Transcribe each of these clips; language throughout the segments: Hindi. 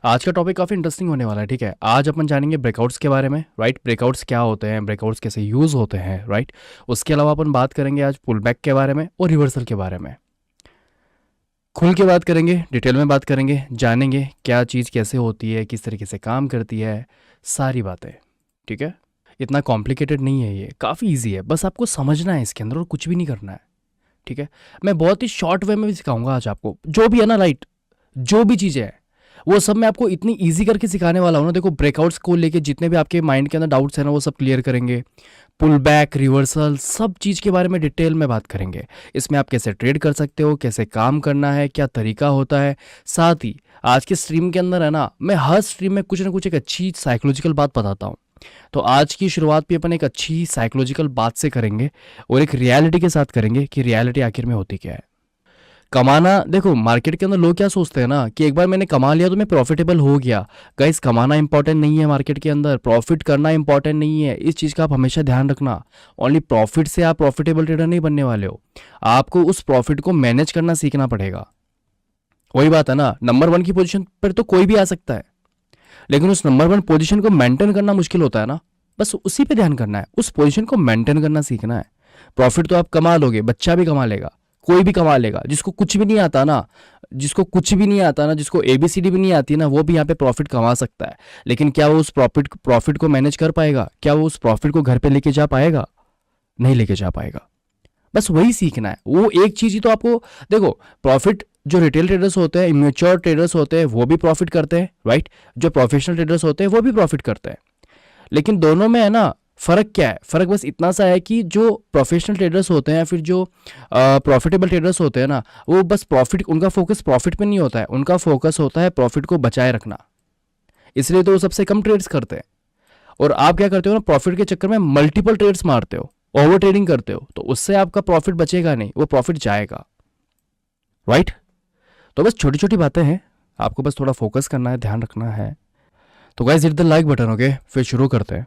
आज का टॉपिक काफ़ी इंटरेस्टिंग होने वाला है। ठीक है, आज अपन जानेंगे ब्रेकआउट्स के बारे में। राइट, ब्रेकआउट्स क्या होते हैं, ब्रेकआउट्स कैसे यूज़ होते हैं। राइट, उसके अलावा अपन बात करेंगे आज पुल बैक के बारे में और रिवर्सल के बारे में। खुल के बात करेंगे, डिटेल में बात करेंगे, जानेंगे क्या चीज़ कैसे होती है, किस तरीके से काम करती है, सारी बातें। ठीक है, इतना कॉम्प्लिकेटेड नहीं है, ये काफ़ी ईजी है, बस आपको समझना है इसके अंदर और कुछ भी नहीं करना है। ठीक है, मैं बहुत ही शॉर्ट वे में भी सिखाऊंगा आज आपको, जो भी है ना। राइट, जो भी चीज़ें हैं वो सब मैं आपको इतनी इजी करके सिखाने वाला हूँ ना। देखो, ब्रेकआउट्स को लेके जितने भी आपके माइंड के अंदर डाउट्स हैं ना, वो सब क्लियर करेंगे। पुल बैक, रिवर्सल, सब चीज़ के बारे में डिटेल में बात करेंगे। इसमें आप कैसे ट्रेड कर सकते हो, कैसे काम करना है, क्या तरीका होता है। साथ ही आज के स्ट्रीम के अंदर है ना, मैं हर स्ट्रीम में कुछ ना कुछ एक अच्छी साइकोलॉजिकल बात बताता हूँ। तो आज की शुरुआत भी अपन एक अच्छी साइकोलॉजिकल बात से करेंगे और एक रियलिटी के साथ करेंगे कि रियलिटी आखिर में होती क्या है। कमाना, देखो मार्केट के अंदर लोग क्या सोचते हैं ना कि एक बार मैंने कमा लिया तो मैं प्रॉफिटेबल हो गया। गाइस, कमाना इंपॉर्टेंट नहीं है, मार्केट के अंदर प्रॉफिट करना इंपॉर्टेंट नहीं है। इस चीज़ का आप हमेशा ध्यान रखना। ओनली प्रॉफिट से आप प्रॉफिटेबल ट्रेडर नहीं बनने वाले हो। आपको उस प्रॉफिट को मैनेज करना सीखना पड़ेगा। वही बात है ना, नंबर वन की पोजीशन पर तो कोई भी आ सकता है, लेकिन उस नंबर वन पोजीशन को मेंटेन करना मुश्किल होता है ना। बस उसी पे ध्यान करना है, उस पोजीशन को मेंटेन करना सीखना है। प्रॉफिट तो आप कमा लोगे, बच्चा भी कमा लेगा, कोई भी कमा लेगा। जिसको कुछ भी नहीं आता ना, जिसको एबीसीडी भी नहीं आती ना, वो भी यहाँ पे प्रॉफिट कमा सकता है। लेकिन क्या वो उस प्रॉफिट को मैनेज कर पाएगा? क्या वो उस प्रॉफिट को घर पे लेके जा पाएगा? नहीं लेके जा पाएगा। बस वही सीखना है, वो एक चीज ही तो आपको। देखो, प्रॉफिट जो रिटेल ट्रेडर्स होते हैं, इमेच्योर ट्रेडर्स होते हैं, वो भी प्रॉफिट करते हैं। राइट, जो प्रोफेशनल ट्रेडर्स होते हैं वो भी प्रॉफिट करते हैं। लेकिन दोनों में है ना फर्क क्या है? फर्क बस इतना सा है कि जो प्रोफेशनल ट्रेडर्स होते हैं, फिर जो प्रॉफिटेबल ट्रेडर्स होते हैं ना, वो बस प्रॉफिट, उनका फोकस प्रॉफिट पे नहीं होता है, उनका फोकस होता है प्रॉफिट को बचाए रखना। इसलिए तो वो सबसे कम ट्रेड्स करते हैं। और आप क्या करते हो ना, प्रॉफिट के चक्कर में मल्टीपल ट्रेड्स मारते हो, ओवर ट्रेडिंग करते हो, तो उससे आपका प्रॉफिट बचेगा नहीं, वो प्रॉफिट जाएगा। राइट, तो बस छोटी छोटी बातें हैं, आपको बस थोड़ा फोकस करना है, ध्यान रखना है। तो guys, hit the like button. Okay, फिर शुरू करते हैं।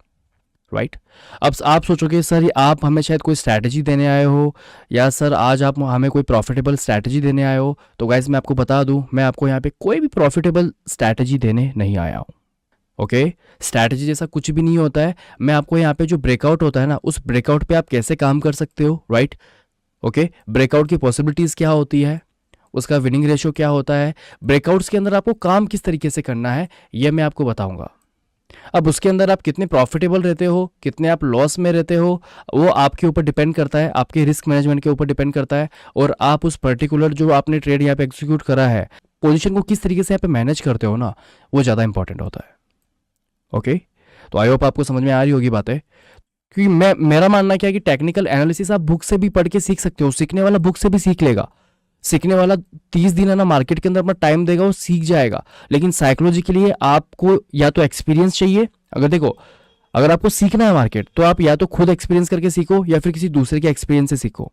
राइट, अब आप सोचोगे सर आप हमें शायद कोई स्ट्रैटेजी देने आए हो, या सर आज आप हमें कोई प्रॉफिटेबल स्ट्रैटेजी देने आए हो। तो गाइस, मैं आपको बता दूं, मैं आपको यहाँ पे कोई भी प्रॉफिटेबल स्ट्रैटेजी देने नहीं आया हूँ। ओके, स्ट्रैटेजी जैसा कुछ भी नहीं होता है। मैं आपको यहाँ पे जो ब्रेकआउट होता है ना, उस ब्रेकआउट पे आप कैसे काम कर सकते हो। राइट, ओके, ब्रेकआउट की पॉसिबिलिटीज़ क्या होती है, उसका विनिंग रेशियो क्या होता है, ब्रेकआउट्स के अंदर आपको काम किस तरीके से करना है, ये मैं आपको बताऊंगा। अब उसके अंदर आप कितने प्रॉफिटेबल रहते हो, कितने आप लॉस में रहते हो, वो आपके ऊपर डिपेंड करता है, आपके रिस्क मैनेजमेंट के ऊपर डिपेंड करता है। और आप उस पर्टिकुलर जो आपने ट्रेड यहाँ पे एग्जीक्यूट करा है, पोजीशन को किस तरीके से यहाँ पे मैनेज करते हो ना, वो ज़्यादा इंपॉर्टेंट होता है। ओके, तो आई होप आपको समझ में आ रही होगी बातें। क्योंकि मेरा मानना क्या है कि टेक्निकल एनालिसिस आप बुक से भी पढ़ के सीख सकते हो, सीखने वाला बुक से भी सीख लेगा। सीखने वाला 30 दिन है ना मार्केट के अंदर अपना टाइम देगा, वो सीख जाएगा। लेकिन साइकोलॉजी के लिए आपको या तो एक्सपीरियंस चाहिए। अगर देखो, अगर आपको सीखना है मार्केट, तो आप या तो खुद एक्सपीरियंस करके सीखो या फिर किसी दूसरे के एक्सपीरियंस से सीखो।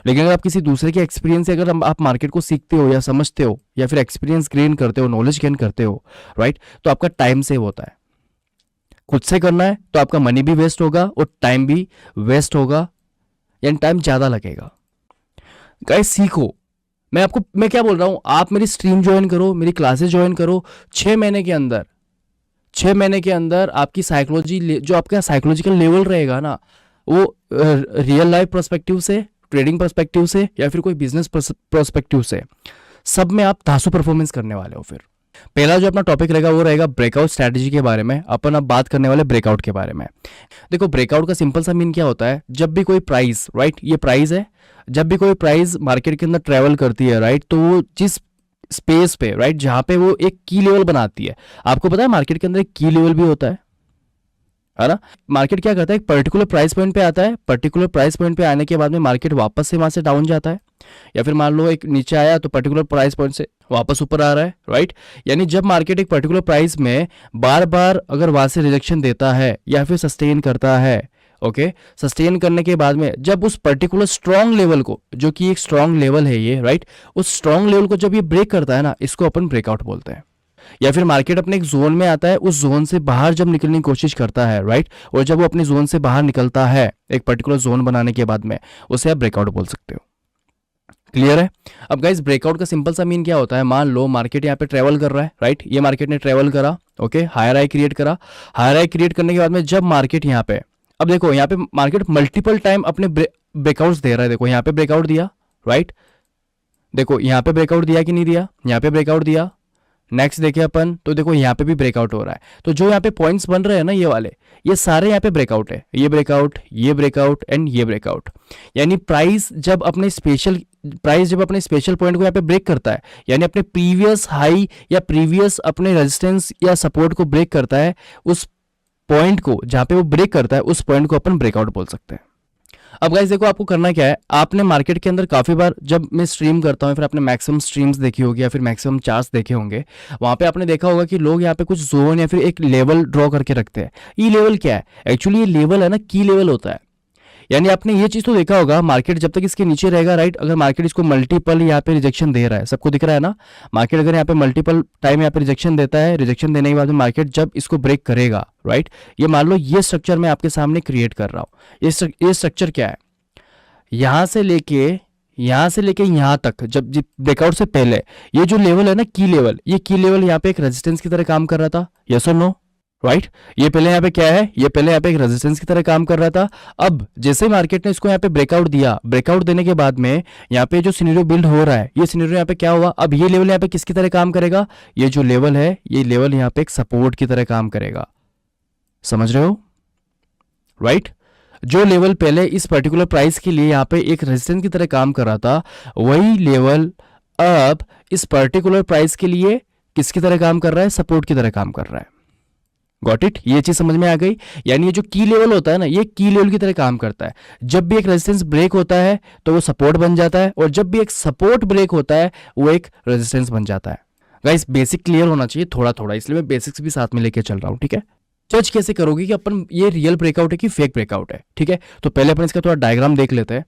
लेकिन अगर आप किसी दूसरे के एक्सपीरियंस से अगर आप मार्केट को सीखते हो या समझते हो या फिर एक्सपीरियंस गेन करते हो, नॉलेज गेन करते हो, राइट, तो आपका टाइम सेव होता है। खुद से करना है तो आपका मनी भी वेस्ट होगा और टाइम भी वेस्ट होगा, यानी टाइम ज़्यादा लगेगा। गाइस, सीखो। मैं क्या बोल रहा हूं, आप मेरी स्ट्रीम ज्वाइन करो, मेरी क्लासेस ज्वाइन करो। 6 महीने के अंदर 6 महीने के अंदर आपकी साइकोलॉजी, जो आपका साइकोलॉजिकल लेवल रहेगा ना, वो रियल लाइफ पर्सपेक्टिव से, ट्रेडिंग पर्सपेक्टिव से, या फिर कोई बिजनेस पर्सपेक्टिव से, सब में आप धांसू परफॉर्मेंस करने वाले हो। फिर पहला जो अपना टॉपिक रहेगा वो रहेगा ब्रेकआउट स्ट्रैटेजी के बारे में। अपन अब बात करने वाले ब्रेकआउट के बारे में। देखो, ब्रेकआउट का सिंपल सा मीन क्या होता है, जब भी कोई प्राइस, राइट, ये प्राइस है, जब भी कोई प्राइस मार्केट के अंदर ट्रेवल करती है, राइट, तो वो जिस स्पेस पे, राइट, जहां पे वो एक की लेवल बनाती है। आपको पता है मार्केट के अंदर एक की लेवल भी होता है ना। मार्केट क्या करता है, एक पर्टिकुलर प्राइस पॉइंट पे आता है, पर्टिकुलर प्राइस पॉइंट पे आने के बाद में मार्केट वापस से वहां से डाउन जाता है, या फिर मान लो एक नीचे आया तो पर्टिकुलर प्राइस पॉइंट से वापस ऊपर आ रहा है। राइट, यानी जब मार्केट एक पर्टिकुलर प्राइस में बार बार अगर वहां से रिजेक्शन देता है या फिर सस्टेन करता है, ओके, सस्टेन करने के बाद में जब उस पर्टिकुलर स्ट्रॉन्ग लेवल को, जो कि एक स्ट्रॉन्ग लेवल है ये, राइट, उस स्ट्रॉन्ग लेवल को जब ये ब्रेक करता है ना, इसको अपन ब्रेकआउट बोलते हैं। या फिर मार्केट अपने एक जोन में आता है, उस जोन से बाहर जब निकलने की कोशिश करता है, राइट, और जब वो अपने जोन से बाहर निकलता है एक पर्टिकुलर जोन बनाने के बाद में, उसे आप ब्रेकआउट बोल सकते हो। क्लियर है? अब गाइस ब्रेकआउट का सिंपल सा मीन क्या होता है, मान लो मार्केट यहाँ पे ट्रेवल कर रहा है, राइट, ये मार्केट ने ट्रेवल करा, ओके, हायर हाई क्रिएट करा, हायर हाई क्रिएट करने के बाद में जब मार्केट यहाँ पे, अब देखो यहाँ पे मार्केट मल्टीपल टाइम अपने ब्रेकआउट्स दे रहा है, देखो यहाँ पे ब्रेकआउट दिया, राइट, देखो यहाँ पे ब्रेकआउट दिया कि नहीं दिया, यहाँ पे ब्रेकआउट दिया, नेक्स्ट देखे अपन तो देखो यहाँ पे भी ब्रेकआउट हो रहा है, तो जो यहाँ पे पॉइंट्स बन रहे हैं ना ये वाले, ये सारे यहाँ पे ब्रेकआउट है, ये ब्रेकआउट, ये ब्रेकआउट एंड ये ब्रेकआउट। यानी प्राइस जब अपने स्पेशल पॉइंट को यहाँ पे ब्रेक करता है, यानी अपने प्रीवियस हाई या प्रीवियस अपने रेजिस्टेंस या सपोर्ट को ब्रेक करता है, उस पॉइंट को जहाँ पे वो ब्रेक करता है उस पॉइंट को अपन ब्रेकआउट बोल सकते हैं। अब गाइस देखो आपको करना क्या है, आपने मार्केट के अंदर काफ़ी बार जब मैं स्ट्रीम करता हूँ, फिर आपने मैक्सिमम स्ट्रीम्स देखी होगी या फिर मैक्सिमम चार्ट्स देखे होंगे, वहाँ पे आपने देखा होगा कि लोग यहाँ पे कुछ जोन या फिर एक लेवल ड्रॉ करके रखते हैं। ये लेवल क्या है एक्चुअली, ये लेवल है ना की लेवल होता है। यानी आपने ये चीज़ तो देखा होगा, मार्केट जब तक इसके नीचे रहेगा, राइट, अगर मार्केट इसको मल्टीपल यहाँ पे रिजेक्शन दे रहा है, सबको दिख रहा है ना, मार्केट अगर यहाँ पे मल्टीपल टाइम यहाँ पे रिजेक्शन देता है, रिजेक्शन देने के बाद में मार्केट जब इसको ब्रेक करेगा, राइट, ये मान लो ये स्ट्रक्चर मैं आपके सामने क्रिएट कर रहा हूँ। ये स्ट्रक्चर क्या है, यहां से लेके यहां तक, जब ब्रेकआउट से पहले ये जो लेवल है ना की लेवल, ये की लेवल यहाँ पे एक रेजिस्टेंस की तरह काम कर रहा था, यस और नो, राइट, ये पहले यहाँ पे क्या है, ये पहले यहाँ पे एक रेजिस्टेंस की तरह काम कर रहा था। अब जैसे मार्केट ने इसको यहाँ पे ब्रेकआउट दिया, ब्रेकआउट देने के बाद में यहाँ पे जो सिनेरियो बिल्ड हो रहा है, ये सिनेरियो यहाँ पे क्या हुआ, अब ये लेवल यहाँ पे किसकी तरह काम करेगा, ये जो लेवल है ये लेवल यहाँ पे एक सपोर्ट की तरह काम करेगा, समझ रहे हो, राइट। जो लेवल पहले इस पर्टिकुलर प्राइस के लिए यहाँ पे एक रेजिस्टेंस की तरह काम कर रहा था, वही लेवल अब इस पर्टिकुलर प्राइस के लिए किसकी तरह काम कर रहा है, सपोर्ट की तरह काम कर रहा है। गॉट इट, ये चीज समझ में आ गई। यानी ये जो की लेवल होता है ना, ये की लेवल की तरह काम करता है। जब भी एक रेजिस्टेंस ब्रेक होता है तो वो सपोर्ट बन जाता है, और जब भी एक सपोर्ट ब्रेक होता है वो एक रेजिस्टेंस बन जाता है। गाइस बेसिक क्लियर होना चाहिए थोड़ा थोड़ा, इसलिए मैं बेसिक्स भी साथ में लेके चल रहा हूँ, ठीक है। जज कैसे करोगे कि अपन ये रियल ब्रेकआउट है कि फेक ब्रेकआउट है, ठीक है। तो पहले अपन इसका थोड़ा डायग्राम देख लेते हैं।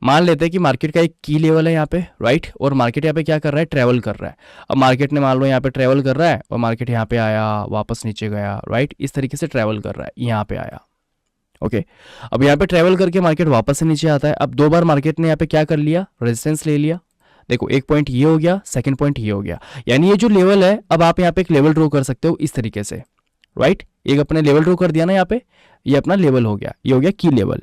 मान लेते हैं कि मार्केट का एक की लेवल है यहाँ पे, राइट, और मार्केट यहाँ पे क्या कर रहा है, ट्रेवल कर रहा है। अब मार्केट ने मान लो यहाँ पे ट्रेवल कर रहा है और मार्केट यहाँ पे आया, वापस नीचे गया, राइट, इस तरीके से ट्रेवल कर रहा है, यहाँ पे आया, ओके। अब यहाँ पे ट्रेवल करके मार्केट वापस से नीचे आता है। अब दो बार मार्केट ने यहाँ पे क्या कर लिया, रेजिस्टेंस ले लिया। देखो एक पॉइंट ये हो गया, सेकंड पॉइंट ये हो गया। यानी ये जो लेवल है, अब आप यहाँ पे एक लेवल ड्रॉ कर सकते हो इस तरीके से, राइट, एक अपने लेवल ड्रॉ कर दिया ना यहाँ पे, ये अपना लेवल हो गया, ये हो गया की लेवल।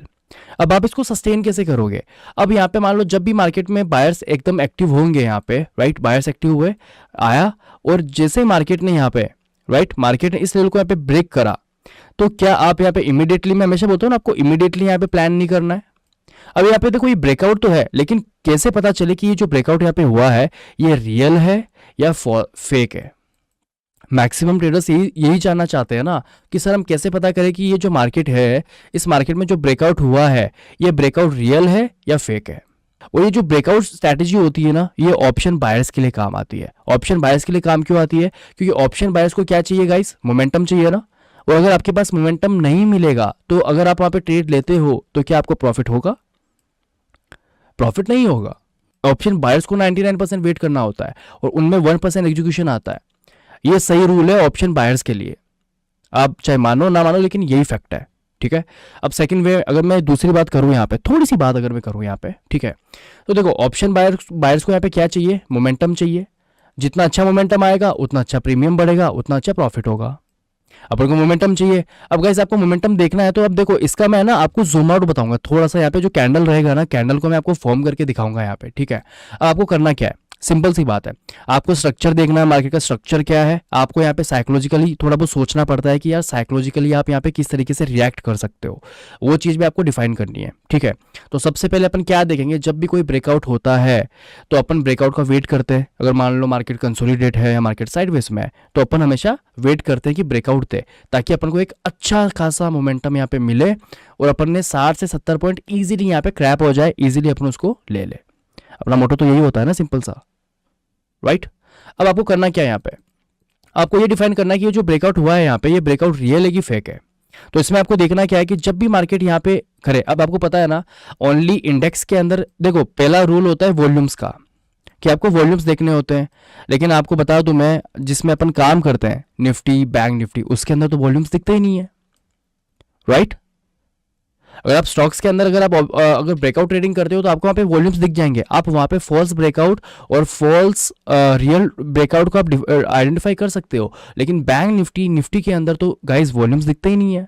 अब आप इसको सस्टेन कैसे करोगे, अब यहाँ पे मान लो जब भी मार्केट में बायर्स एकदम एक्टिव होंगे यहाँ पे, राइट, बायर्स एक्टिव हुए, आया, और जैसे मार्केट ने यहाँ पे, राइट, मार्केट ने इस लेवल को यहाँ पे ब्रेक करा, तो क्या आप यहाँ पे इमीडिएटली, मैं हमेशा बोलता हूँ ना आपको, इमीडिएटली यहाँ पे प्लान नहीं करना है। अब यहाँ पे देखो ये ब्रेकआउट तो है, लेकिन कैसे पता चले कि ये जो ब्रेकआउट यहाँ पे हुआ है ये रियल है या फेक है। मैक्सिमम ट्रेडर्स यही जानना चाहते हैं ना कि सर हम कैसे पता करें कि ये जो मार्केट है, इस मार्केट में जो ब्रेकआउट हुआ है ये ब्रेकआउट रियल है या फेक है। और ये जो ब्रेकआउट स्ट्रैटेजी होती है ना, ये ऑप्शन बायर्स के लिए काम आती है। ऑप्शन बायर्स के लिए काम क्यों आती है, क्योंकि ऑप्शन बायर्स को क्या चाहिए गाइस, मोमेंटम चाहिए ना। और अगर आपके पास मोमेंटम नहीं मिलेगा तो अगर आप वहां पे ट्रेड लेते हो तो क्या आपको प्रॉफिट होगा, प्रॉफिट नहीं होगा। ऑप्शन बायर्स को 99% वेट करना होता है और उनमें 1% एग्जीक्यूशन आता है। ये सही रूल है ऑप्शन बायर्स के लिए, आप चाहे मानो ना मानो, लेकिन यही फैक्ट है, ठीक है। अब सेकंड वे अगर मैं दूसरी बात करूं यहाँ पे, थोड़ी सी बात अगर मैं करूं यहाँ पे, ठीक है, तो देखो ऑप्शन बायर्स को यहाँ पे क्या चाहिए, मोमेंटम चाहिए। जितना अच्छा मोमेंटम आएगा उतना अच्छा प्रीमियम बढ़ेगा, उतना अच्छा प्रॉफिट होगा। अपन को मोमेंटम चाहिए। अब गाइस आपको मोमेंटम देखना है तो अब देखो इसका मैं ना आपको जूम आउट बताऊंगा थोड़ा सा। यहाँ पे जो कैंडल रहेगा ना, कैंडल को मैं आपको फॉर्म करके दिखाऊंगा यहाँ पे, ठीक है। अब आपको करना क्या है, सिंपल सी बात है, आपको स्ट्रक्चर देखना है, मार्केट का स्ट्रक्चर क्या है। आपको यहाँ पे साइकोलॉजिकली थोड़ा बहुत सोचना पड़ता है कि यार साइकोलॉजिकली आप यहाँ पे किस तरीके से रिएक्ट कर सकते हो, वो चीज़ भी आपको डिफाइन करनी है, ठीक है। तो सबसे पहले अपन क्या देखेंगे, जब भी कोई ब्रेकआउट होता है तो अपन ब्रेकआउट का वेट करते हैं। अगर मान लो मार्केट कंसोलिडेट है या मार्केट साइडवेज में है तो अपन हमेशा वेट करते हैं कि ब्रेकआउट दे, ताकि अपन को एक अच्छा खासा मोमेंटम यहाँ पे मिले और अपन ने 60 से 70 पॉइंट ईजिली यहाँ पे क्रैप हो जाए, ईजिली अपन उसको ले ले। अपना मोटो तो यही होता है ना, सिंपल सा, राइट। अब आपको करना क्या है, यहाँ पे आपको ये डिफाइन करना है कि ये जो ब्रेकआउट हुआ है यहाँ पे, ये ब्रेकआउट रियल है कि फेक है। तो इसमें आपको देखना क्या है कि जब भी मार्केट यहाँ पे करे, अब आपको पता है ना ओनली इंडेक्स के अंदर, देखो पहला रूल होता है वॉल्यूम्स का, कि आपको वॉल्यूम्स देखने होते हैं। लेकिन आपको बता दूं मैं, जिसमें अपन काम करते हैं निफ्टी, बैंक निफ्टी, उसके अंदर तो वॉल्यूम्स दिखते ही नहीं है, राइट। अगर आप स्टॉक्स के अंदर अगर आप अगर ब्रेकआउट ट्रेडिंग करते हो तो आपको वहाँ पे वॉल्यूम्स दिख जाएंगे, आप वहाँ पे फॉल्स ब्रेकआउट और फॉल्स रियल ब्रेकआउट को आप आइडेंटिफाई कर सकते हो। लेकिन बैंक निफ्टी निफ्टी के अंदर तो गाइस वॉल्यूम्स दिखते ही नहीं है,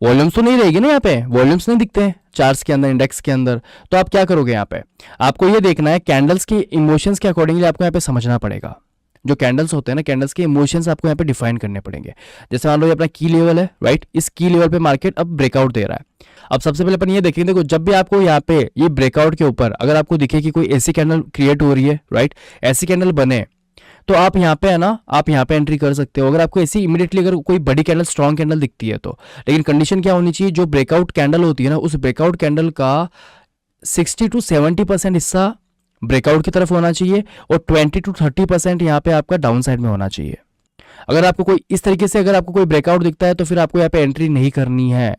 वॉल्यूम्स तो नहीं रहेगी ना, यहाँ पे वॉल्यूम्स नहीं दिखते हैं चार्ट्स के अंदर, इंडेक्स के अंदर। तो आप क्या करोगे यहाँ पे, आपको ये देखना है कैंडल्स के इमोशंस के अकॉर्डिंगली आपको यहाँ पे समझना पड़ेगा। जो कैंडल्स होते हैं ना, कैंडल्स के इमोशंस आपको यहाँ पे डिफाइन करने पड़ेंगे। जैसे मान लो ये अपना की लेवल है, राइट, इस की लेवल पे मार्केट अब ब्रेकआउट दे रहा है। अब सबसे पहले अपन ये देखेंगे, देखो जब भी आपको यहाँ पे ये ब्रेकआउट के ऊपर अगर आपको दिखे कि कोई ऐसी कैंडल क्रिएट हो रही है, राइट, ऐसी कैंडल बने, तो आप यहाँ पे है ना, आप यहाँ पे एंट्री कर सकते हो अगर आपको ऐसी इमीडिएटली अगर कोई बड़ी कैंडल स्ट्रॉन्ग कैंडल दिखती है तो। लेकिन कंडीशन क्या होनी चाहिए, जो ब्रेकआउट कैंडल होती है ना, उस ब्रेकआउट कैंडल का 60 to 70% हिस्सा ब्रेकआउट की तरफ होना चाहिए और 20 to 30% यहाँ पे आपका डाउन साइड में होना चाहिए। अगर आपको कोई इस तरीके से अगर आपको कोई ब्रेकआउट दिखता है तो फिर आपको यहाँ पे एंट्री नहीं करनी है।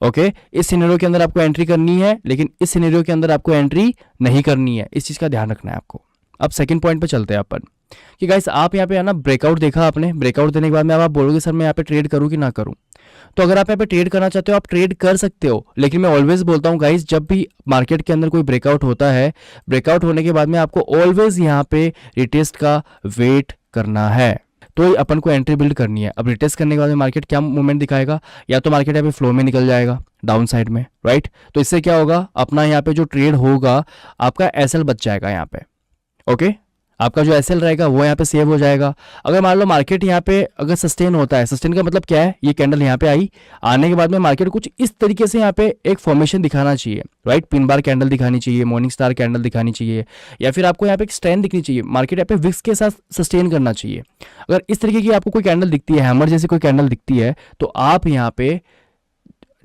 ओके, इस सिनेरियो के अंदर आपको एंट्री करनी है, लेकिन इस सिनेरियो के अंदर आपको एंट्री नहीं करनी है। इस चीज का ध्यान रखना है आपको। अब सेकंड पॉइंट पे चलते हैं अपन कि गाइस आप यहाँ पे है ना ब्रेकआउट देखा आपने, ब्रेकआउट देने के बाद में आप बोलोगे सर मैं यहाँ पे ट्रेड करूँ कि ना करूँ। तो अगर आप यहाँ पे ट्रेड करना चाहते हो आप ट्रेड कर सकते हो, लेकिन मैं ऑलवेज बोलता हूँ गाइस जब भी मार्केट के अंदर कोई ब्रेकआउट होता है, ब्रेकआउट होने के बाद में आपको ऑलवेज यहाँ पे रिटेस्ट का वेट करना है, तो ही अपन को एंट्री बिल्ड करनी है। अब रिटेस्ट करने के बाद में मार्केट क्या मूवमेंट दिखाएगा, या तो मार्केट यहाँ पे फ्लो में निकल जाएगा डाउन साइड में, राइट, तो इससे क्या होगा, अपना यहाँ पे जो ट्रेड होगा आपका एसएल बच जाएगा यहाँ पे। ओके, आपका जो एसएल रहेगा वो यहाँ पे सेव हो जाएगा। अगर मान लो मार्केट यहाँ पे अगर सस्टेन होता है, सस्टेन का मतलब क्या है, ये कैंडल यहाँ पे आई, आने के बाद में मार्केट कुछ इस तरीके से यहाँ पे एक फॉर्मेशन दिखाना चाहिए, राइट, पिन बार कैंडल दिखानी चाहिए, मॉर्निंग स्टार कैंडल दिखानी चाहिए, या फिर आपको यहाँ पे एक स्ट्रेंथ दिखनी चाहिए, मार्केट यहाँ पे विक्स के साथ सस्टेन करना चाहिए। अगर इस तरीके की आपको कोई कैंडल दिखती है, हैमर जैसी कोई कैंडल दिखती है, तो आप यहाँ पे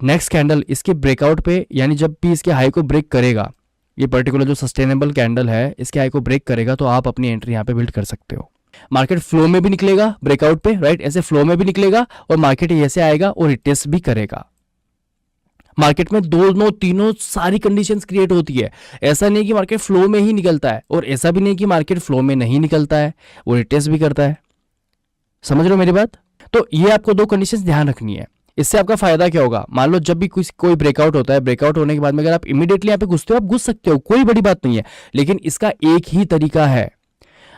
नेक्स्ट कैंडल इसके ब्रेकआउट पे, यानी जब भी इसके हाई को ब्रेक करेगा, ये पर्टिकुलर जो सस्टेनेबल कैंडल है इसके हाई को ब्रेक करेगा, तो आप अपनी एंट्री यहाँ पे बिल्ड कर सकते हो। मार्केट फ्लो में भी निकलेगा ब्रेकआउट पे, राइट, ऐसे फ्लो में भी निकलेगा और मार्केट ऐसे आएगा और रिटेस्ट भी करेगा। मार्केट में दोनों तीनों सारी कंडीशंस क्रिएट होती है। ऐसा नहीं कि मार्केट फ्लो में ही निकलता है और ऐसा भी नहीं कि मार्केट फ्लो में नहीं निकलता है, वो रिटेस्ट भी करता है। समझ रहे हो मेरी बात? तो ये आपको दो कंडीशंस ध्यान रखनी है। इससे आपका फायदा क्या होगा, मान लो जब भी कोई ब्रेकआउट होता है, ब्रेकआउट होने के बाद में अगर आप इमीडिएटली यहाँ पे घुसते हो, आप घुस सकते हो, कोई बड़ी बात नहीं है, लेकिन इसका एक ही तरीका है।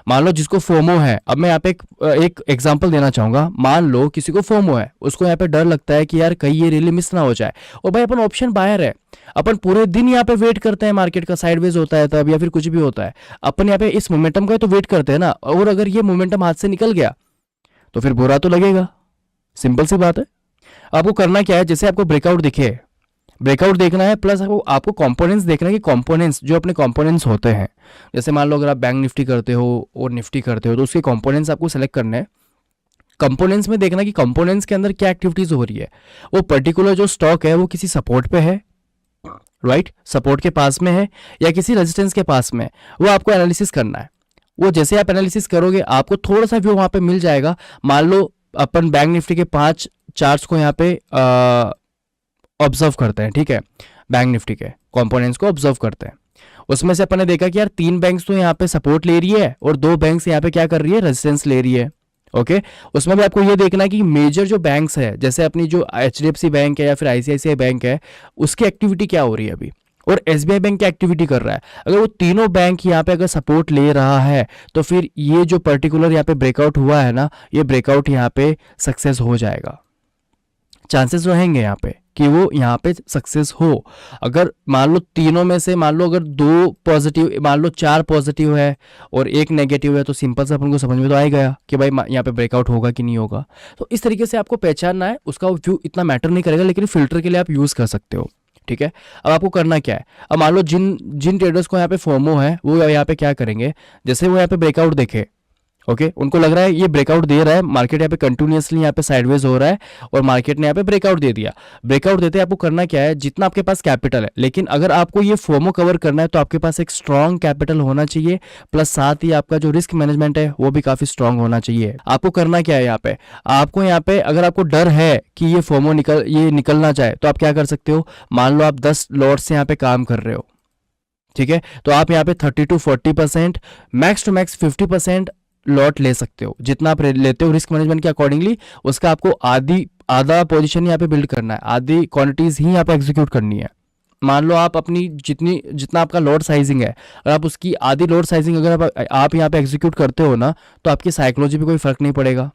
मान लो जिसको फोमो है, अब मैं यहाँ पे एक एग्जांपल देना चाहूंगा, मान लो किसी को फोमो है, उसको यहाँ पे डर लगता है कि यार कहीं ये रैली मिस ना हो जाए, और भाई अपन ऑप्शन बायर है, अपन पूरे दिन यहाँ पे वेट करते हैं, मार्केट का साइडवेज होता है तब, या फिर कुछ भी होता है, अपन यहाँ पे इस मोमेंटम का तो वेट करते हैं ना, और अगर ये मोमेंटम हाथ से निकल गया तो फिर बुरा तो लगेगा, सिंपल सी बात है। आपको करना क्या है, जैसे आपको ब्रेकआउट दिखे, ब्रेकआउट देखना है, प्लस आपको कंपोनेंट्स देखना है कि कंपोनेंट्स जो अपने कंपोनेंट्स होते हैं, जैसे मान लो अगर आप बैंक निफ्टी करते हो और निफ्टी करते हो तो उसके कंपोनेंट्स आपको सेलेक्ट करने हैं। कंपोनेंट्स में देखना कि कंपोनेंट्स के अंदर क्या एक्टिविटीज हो रही है, वो पर्टिकुलर जो स्टॉक है वो किसी सपोर्ट पे है, राइट, सपोर्ट के पास में है या किसी रेजिस्टेंस के पास में, वो आपको एनालिसिस करना है। वो जैसे आप एनालिसिस करोगे आपको थोड़ा सा व्यू वहां पे मिल जाएगा। मान लो अपन बैंक निफ्टी के 5 चार्ट्स को यहाँ पे ऑब्जर्व करते हैं, ठीक है, बैंक निफ्टी के कंपोनेंट्स को ऑब्जर्व करते हैं, उसमें से अपन ने देखा कि यार 3 बैंक्स तो यहाँ पे सपोर्ट ले रही है और 2 बैंक्स यहाँ पे क्या कर रही है, रेजिस्टेंस ले रही है। ओके, उसमें भी आपको ये देखना है कि मेजर जो बैंक्स है, जैसे अपनी जो एचडीएफसी बैंक है या फिर आईसीआईसीआई बैंक है, उसकी एक्टिविटी क्या हो रही है अभी, और एसबीआई बैंक की एक्टिविटी कर रहा है। अगर वो तीनों बैंक यहाँ पे अगर सपोर्ट ले रहा है तो फिर ये जो पर्टिकुलर यहाँ पे ब्रेकआउट हुआ है ना, ये ब्रेकआउट यहाँ पे सक्सेस हो जाएगा, चांसेस रहेंगे यहाँ पे कि वो यहाँ पे सक्सेस हो। अगर मान लो तीनों में से मान लो अगर 2 पॉजिटिव, मान लो 4 पॉजिटिव है और 1 नेगेटिव है, तो सिंपल से अपन को समझ में तो आ गया कि भाई यहाँ पे ब्रेकआउट होगा कि नहीं होगा। तो इस तरीके से आपको पहचानना है, उसका व्यू इतना मैटर नहीं करेगा, लेकिन फिल्टर के लिए आप यूज कर सकते हो, ठीक है। अब आपको करना क्या है, अब मान लो जिन ट्रेडर्स को यहाँ पे फोमो है वो यहाँ पे क्या करेंगे, जैसे वो यहाँ पे ब्रेकआउट देखे, ओके, उनको लग रहा है ये ब्रेकआउट दे रहा है, मार्केट यहाँ पे कंटिन्यूअसली यहाँ पे साइडवेज हो रहा है और मार्केट ने यहाँ पे ब्रेकआउट दे दिया। ब्रेकआउट देते आपको करना क्या है, जितना आपके पास कैपिटल है, लेकिन अगर आपको ये फोमो कवर करना है तो आपके पास एक स्ट्रॉन्ग कैपिटल होना चाहिए, प्लस साथ ही आपका जो रिस्क मैनेजमेंट है वो भी काफी स्ट्रॉन्ग होना चाहिए। आपको करना क्या है, आपको यहाँ पे अगर आपको डर है कि ये फोमो निकलना चाहे तो आप क्या कर सकते हो, मान लो आप 10 लॉट से यहाँ पे काम कर रहे हो, ठीक है, तो आप यहाँ पे 30 to 40%, max to max 50% lot ले सकते हो। जितना आप लेते हो रिस्क मैनेजमेंट के अकॉर्डिंगली उसका आपको आधा पोजीशन यहाँ पे बिल्ड करना है, आधी क्वांटिटीज ही यहाँ पे एग्जीक्यूट करनी है। मान लो आप अपनी जितना आपका लोड साइजिंग है, अगर आप उसकी आधी लोड साइजिंग अगर आप यहाँ पे एग्जीक्यूट करते हो ना, तो आपकी साइकोलॉजी पे कोई फर्क नहीं पड़ेगा।